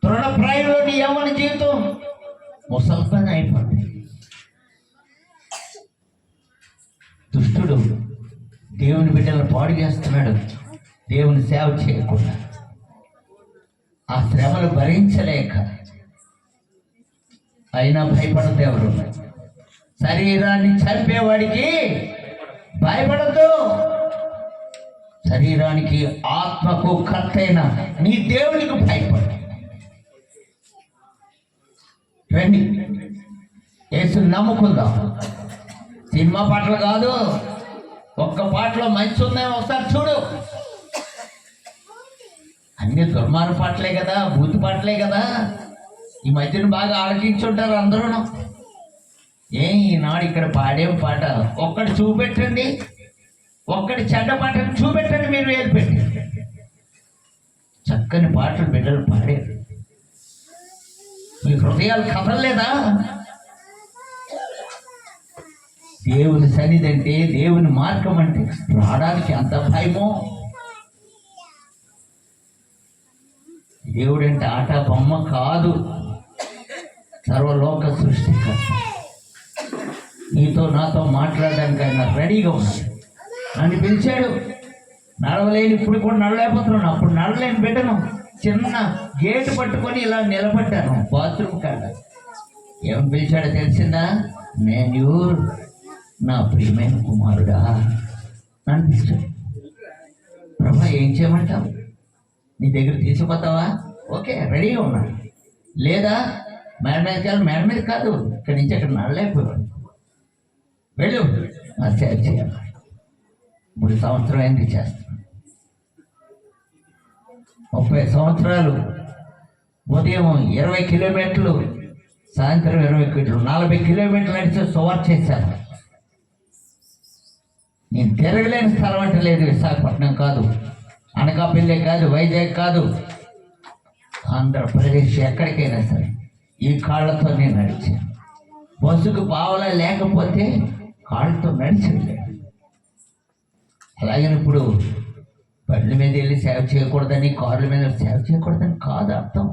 తృణప్రాయంలో నీ యవ్వన జీవితం ముసల్పని అయిపోతుంది. దుష్టుడు దేవుని బిడ్డలను పాడు చేస్తున్నాడు, దేవుని సేవ చేయకుండా. ఆ శ్రమలు భరించలేక అయినా భయపడదు. ఎవరు శరీరాన్ని చంపేవాడికి భయపడద్దు. శరీరానికి ఆత్మకు కర్తైన నీ దేవునికి భయపడు. రండి యేసుని నమ్ముకుందాం. సినిమా పాటలు కాదు, ఒక్క పాటలో మంచి ఉందేమో ఒకసారి చూడు. అన్ని దుర్మార్గ పాటలే కదా, బూతు పాటలే కదా. ఈ మధ్యన బాగా ఆలకించుంటారు అందరూ. ఈనాడు ఇక్కడ పాడేం పాట ఒక్కటి చూపెట్టండి, ఒక్కటి చెడ్డ పాటను చూపెట్టండి, మీరు ఏర్పెట్టి చక్కని పాటలు బిడ్డలు పాడారు. మీ హృదయాలు కదలలేదా? దేవుని సన్నిధి అంటే, దేవుని మార్గం అంటే రావడానికి అంత భయమో. దేవుడంటే ఆట బొమ్మ కాదు, సర్వలోక సృష్టికర్త. నీతో నాతో మాట్లాడడానికి ఆయన రెడీగా ఉన్నాడు. నన్ను పిలిచాడు. నడవలేని, ఇప్పుడు కూడా నడవలేకపోతున్నాను. అప్పుడు నడవలేని బిడ్డను చిన్న గేటు పట్టుకొని ఇలా నిలబడ్డాను బాత్రూమ్ కాడ. ఏమని పిలిచాడో తెలిసిందా? నేను నా ప్రియమైన కుమారుడా నన్ను పిలిచాడు. ప్రభా ఏం చేయమంటావు? నీ దగ్గర తీసుకుపోతావా? ఓకే, రెడీగా ఉన్నాడు. లేదా మేడ మీదకి వెళ్ళి, మేడ మీద కాదు, ఇక్కడి నుంచి అక్కడ నడలేకపోయాడు. వెళ్ళు, అది చేయాలి. 3 సంవత్సరం అయింది చేస్తాను. 30 సంవత్సరాలు ఉదయం 20 కిలోమీటర్లు, సాయంత్రం 20 కిలోమీటర్లు, 40 కిలోమీటర్లు నడిచి సువార్త చేశాను. నేను తిరగలేని స్థలం అంటే లేదు. విశాఖపట్నం కాదు, అనకాపల్లి కాదు, వైజాగ్ కాదు, ఆంధ్రప్రదేశ్ ఎక్కడికైనా సరే ఈ కాళ్ళతో నేను నడిచాను. బస్సుకు పావలా లేకపోతే కాళ్ళతో నడిచి వెళ్ళాను. అలాగే ఇప్పుడు బండ్ల మీద వెళ్ళి సేవ చేయకూడదని, కార్ల మీద సేవ చేయకూడదని కాదు అర్థం.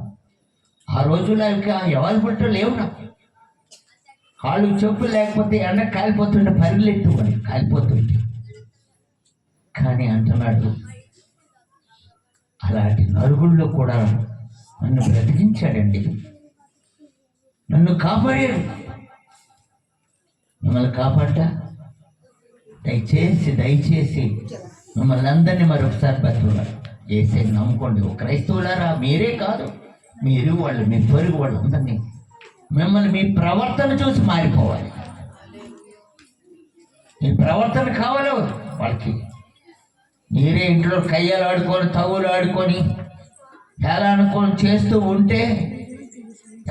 ఆ రోజుల్లో అవి అవైలబిలిటీ లేవు నాకు. కాళ్ళు చెప్పులు లేకపోతే ఎండ కాలిపోతుంటే పరిగెత్తుకొని కాలిపోతుంటే. కానీ అంటున్నాడు, అలాంటి నలుగుళ్ళు కూడా నన్ను బ్రతికించాడండి, నన్ను కాపాడాడు. మిమ్మల్ని కాపాడ్డా? దయచేసి మిమ్మల్ని అందరినీ మరొకసారి బతుకున్నారు చేసే నమ్ముకోండి. ఒక క్రైస్తవులారా, మీరే కాదు, మీరు వాళ్ళు, మీ పొరుగు వాళ్ళు అందరినీ మిమ్మల్ని మీ ప్రవర్తన చూసి మారిపోవాలి. మీ ప్రవర్తన కావాలి వాళ్ళకి. మీరే ఇంట్లో కయ్యాలు ఆడుకొని, తవ్వులు ఆడుకొని, ఎలా అనుకొని చేస్తూ ఉంటే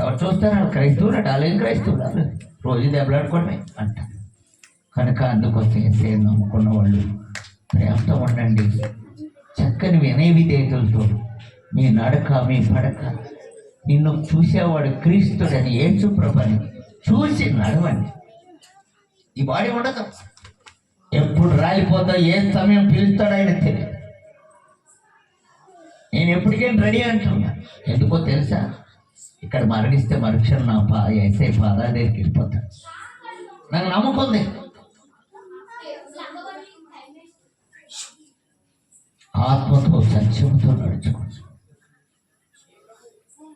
ఎవరు చూస్తారు? వాళ్ళు క్రైస్తవులు అట, వాళ్ళేం క్రైస్తవులు, వాళ్ళు రోజు దెబ్బలాడుకోవడమే అంట. కనుక అందుకోసం నమ్ముకున్న వాళ్ళు ప్రేమతో ఉండండి. చక్కని వినయ విధేయతలతో మీ నడక, మీ పడక, నిన్ను చూసేవాడు క్రీస్తుడని, యేసు ప్రభుని చూసి నడవండి. ఈ బాడీ ఉండదు, ఎప్పుడు రాలిపోతా, ఏ సమయం పిలుస్తాడో ఆయన తెలియదు. నేను ఎప్పటికైనా రెడీ అంటున్నా. ఎందుకో తెలుసా? ఇక్కడ మరణిస్తే మరుక్షణం నా ఏసై పాదాల దగ్గరికి వెళ్ళిపోతాను. నాకు నమ్మకం ఉంది. ఆత్మతో సత్యంతో నడుచుకోవచ్చు.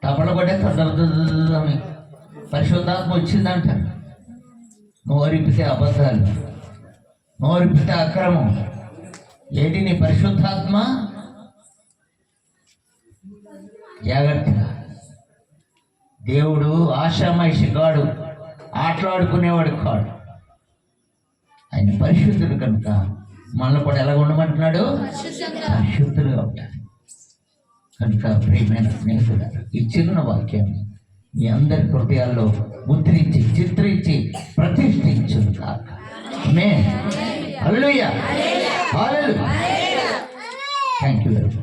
తపన కొట్టేస్తాను, పరిశుద్ధాత్మ వచ్చిందంటారు. నోరిపితే అబద్ధాలు, నోరిపితే అక్రమం. ఏంటి నీ పరిశుద్ధాత్మ? జాగ్రత్తగా. దేవుడు ఆషామాయిషి కాడు, ఆటలాడుకునేవాడు కాడు. ఆయన పరిశుద్ధుడు కనుక మనల్ని కూడా ఎలా ఉండమంటున్నాడు? పరిశుద్ధులుగా ఉంటారు. కనుక ప్రియమైన స్నేహితుడు, ఈ చిన్న వాక్యాన్ని మీ అందరి హృదయాల్లో ముద్రించి, చిత్రించి, ప్రతిష్ఠించును కాక. ఆమేన్. హల్లెలూయా. హల్లెలూయా. Thank you very much.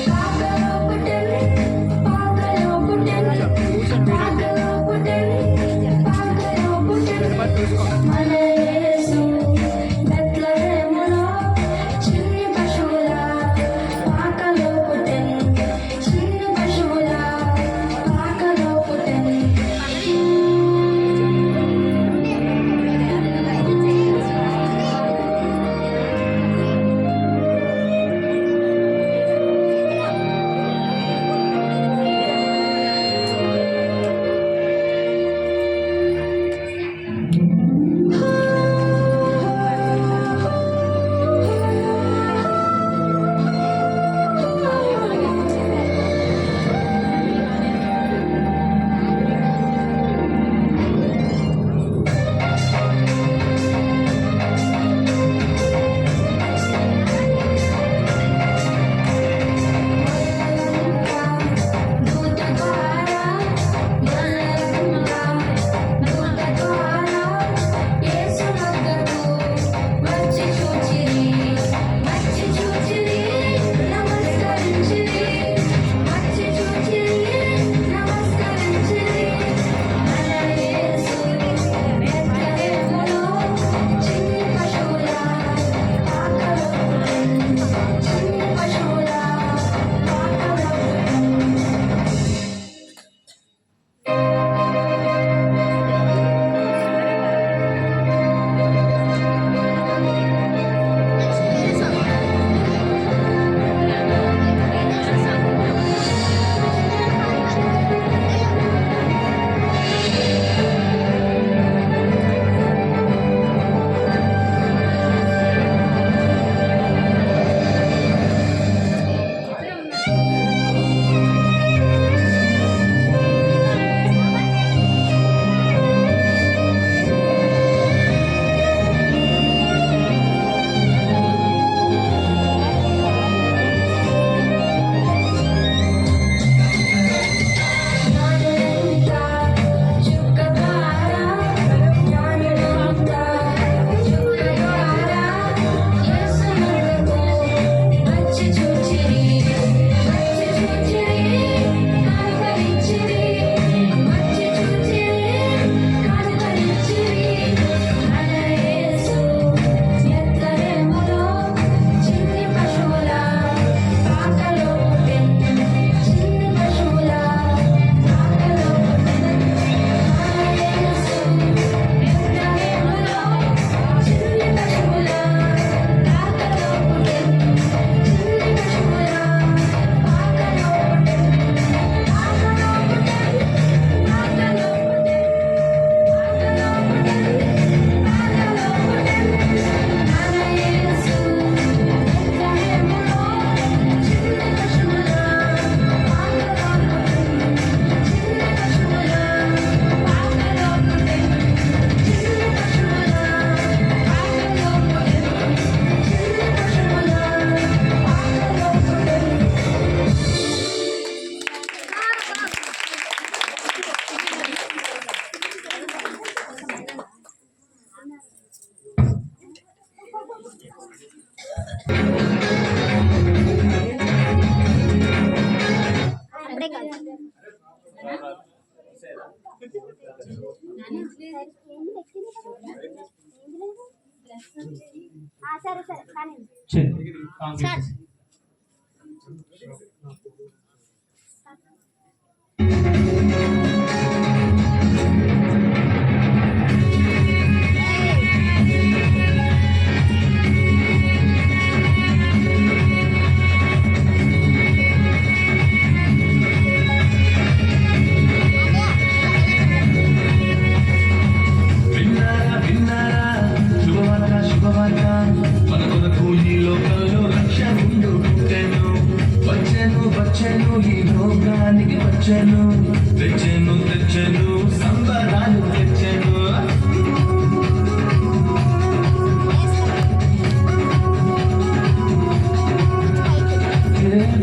పాకలో పుట్టెను, పాకలో పుట్టెను, పాక చెయ్యి. కాంగ్రెస్. విన్నారా విన్నారా శుభవార్త శుభవార్త మన కొరకు ఈ లోకంలో రక్ష ముందు పుట్టెను వచ్చెను వచ్చెను ఈ లోకానికి వచ్చెను తెచ్చెను తెచ్చెను సంబరాలు తెచ్చెను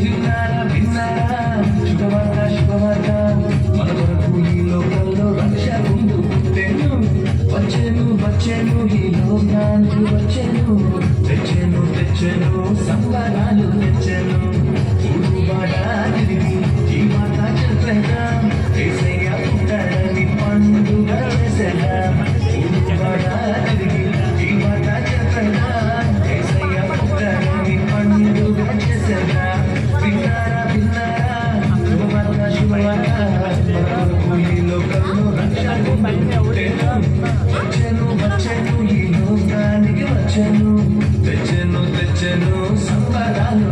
విన్నారా విన్నారా శుభవార్త శుభవార్త మన కొరకు ఈ లోకంలో రక్ష ముందు పుట్టెను వచ్చెను వచ్చెను ఈ లోకానికి వచ్చెను తెచ్చెను తెచ్చెను సంబరాలు తెచ్చెను ఊరువాడ తిరిగి ఈ మాట చెప్పేద్దాం యేసయ్య పుట్టాడని పండుగ చేసేద్దాం ఊరువాడ తిరిగి ఈ మాట చెప్పేద్దాం యేసయ్య పుట్టాడని పండుగ చేసేద్దాం విన్నారా విన్నారా శుభవార్త శుభవార్త ఈ లోకంలో రక్ష వచ్చెను వచ్చెను ఈ లోకానికి వచ్చెను తెచ్చెను తెచ్చెను సంబరాలు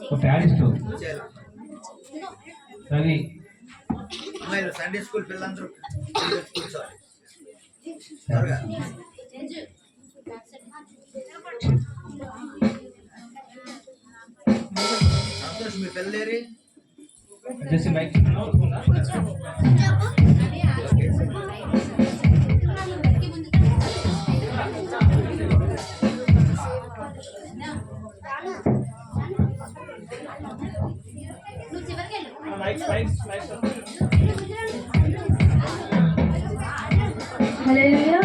ఒక ప్యాడ్ ఇస్తూ రవి సండే స్కూల్ పిల్లలందరూ కూర్చోవాలి. సంతోష్ మీ పిల్లేరి జస్ట్ మైక్ హల్లెలూయా.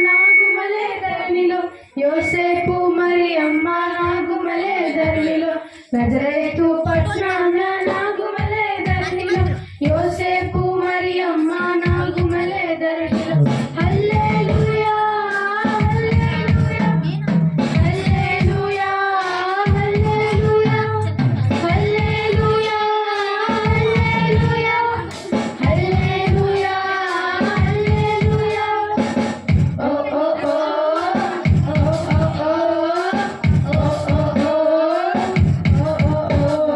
నాగుమలే ధరణిలో యోసేపు మరి అమ్మ నాగుమలే ధరణిలో నజరేతు పట్నాన నాగుమలే ధరణిలో యోసేపు మరి అమ్మ నాగుమలే ధరణిలో హల్లెలూయా హల్లెలూయా హల్లెలూయా హల్లెలూయా హల్లెలూయా హల్లెలూయా హల్లెలూయా ఓ ఓ ఓ ఓ ఓ ఓ ఓ ఓ ఓ ఓ ఓ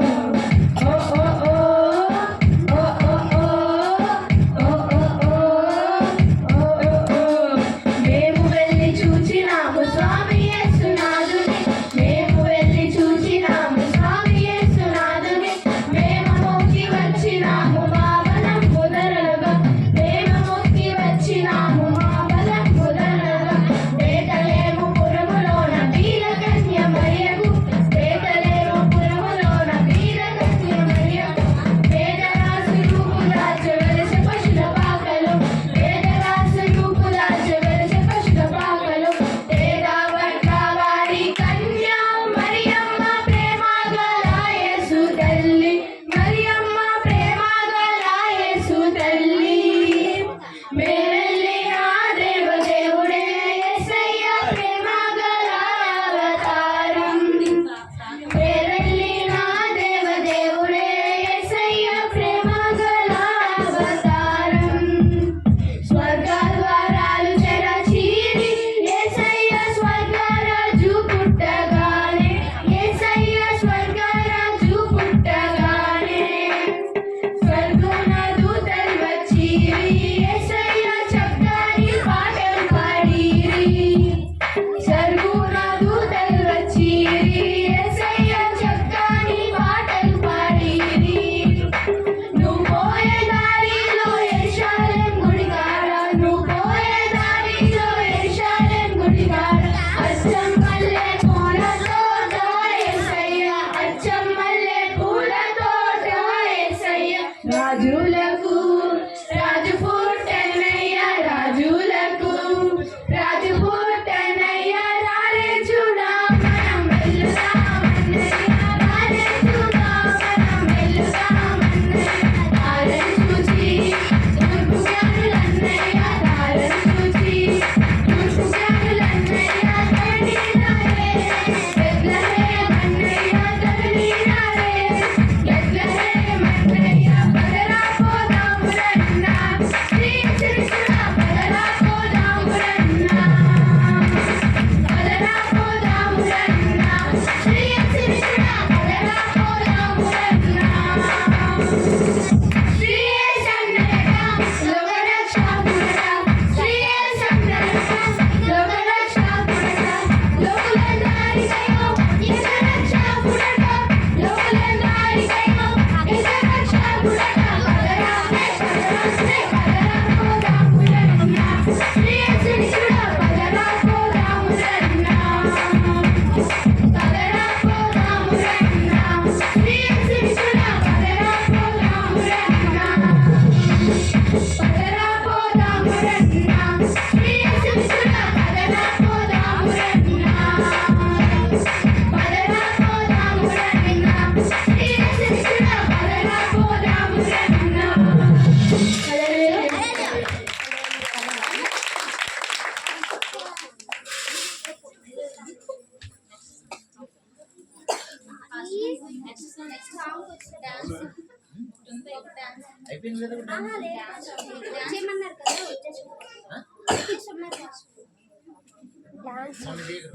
అయిపోయింది కదా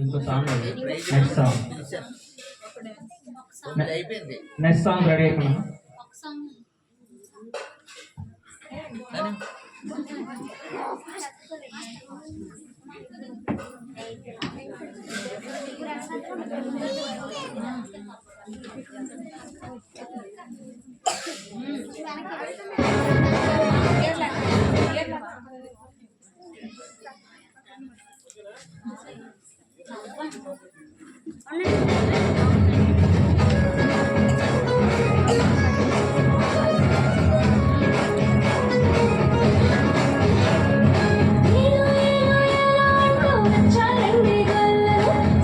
ఇంకో సాంగ్ నెక్స్ట్ సాంగ్ అయిపోయింది నెక్స్ట్ సాంగ్ రెడీ అయిపోయినా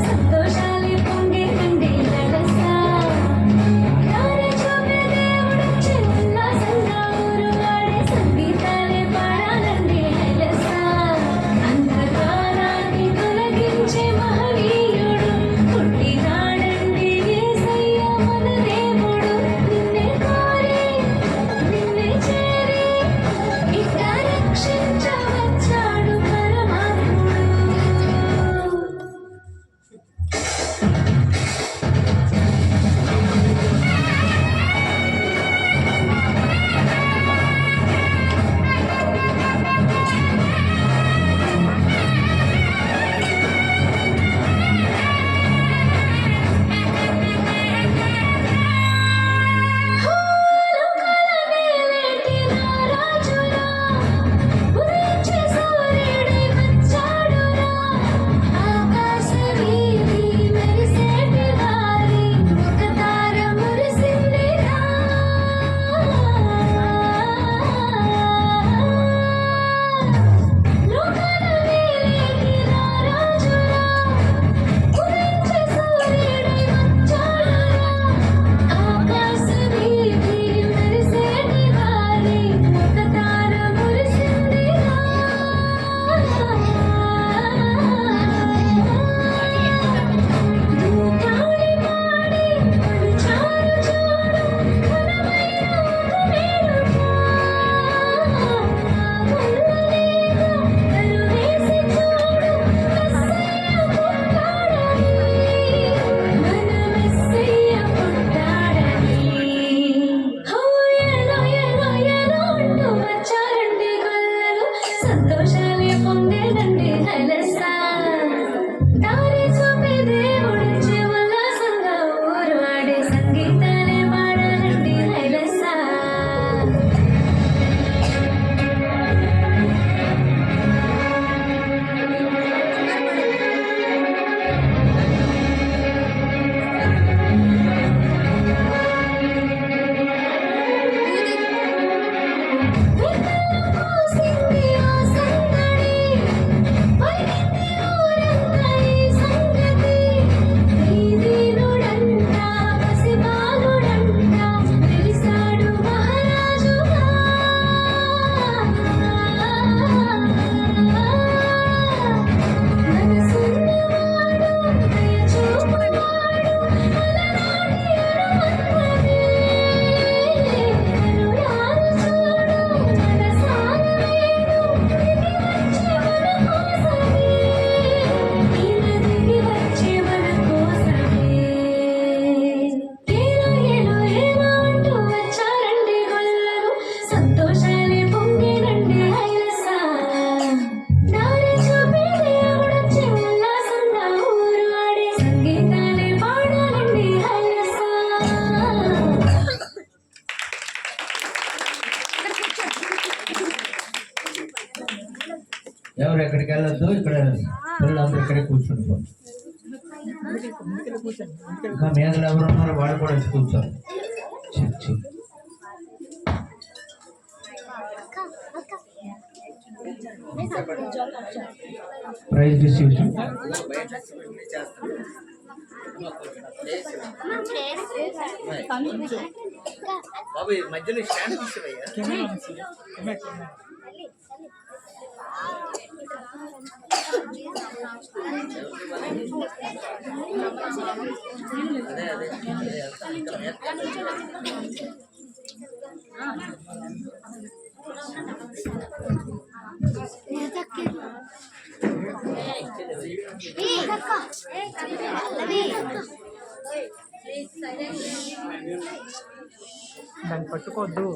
సంతోషాలే పొంగే కండి నడసా దారి చూపే దేవుడొచ్చే ఉల్లాసంగా ఊరువాడే సంగీతాలే పాడాలండి హైలసా అంధకారాన్ని తొలగించే మహనీయుడు పుట్టినాడండి యేసయ్య మన దేవుడు నిన్నే కోరి నిన్నే చేరి ఇక రక్షించవచ్చాడు పరమాత్ముడు సంతోషాలే పొందేదండి హైలసా దారి చూపే దేవుడొచ్చే ఉల్లాసంగా ఊరువాడే సంగీతాలే పాడాలండి హైలసా సింగి ఆ సంగడి వైనింది ఊరంతా ఈ సంగతి దీనుడంతా పసిబాలుడంతా వెలిసాడు మహారాజుగా మనసున్నవాడు దయ చూపువాడు అలనాటి ఎడమన్నది కనులార చూడు మనసార వేడు దిగి వచ్చే మన కోసమే ఏలో ఏలో ఏలో అంటూ వచ్చారండి గొల్లలు సంతోషాలే పొంగేనండి హైలసా దారి చూపే దేవుడొచ్చే ఉల్లాసంగా ఊరువాడే సంగీతాలే పాడాలండి హైలసా ఎవరు ఎక్కడికి వెళ్ళొద్దు, ఇక్కడ పిల్లలందరూ ఇక్కడే కూర్చుంటారు. ఇంకా మీదలు ఎవరు ఉన్నారో వాళ్ళు కూడా వచ్చి కూర్చోరు. Check check. ప్రైజ్ డిస్ట్రిబ్యూషన్ బాబు ఈ మధ్యలో స్టాండ్ తీసుకురయ్యా అదే దాన్ని పట్టుకోవద్దు.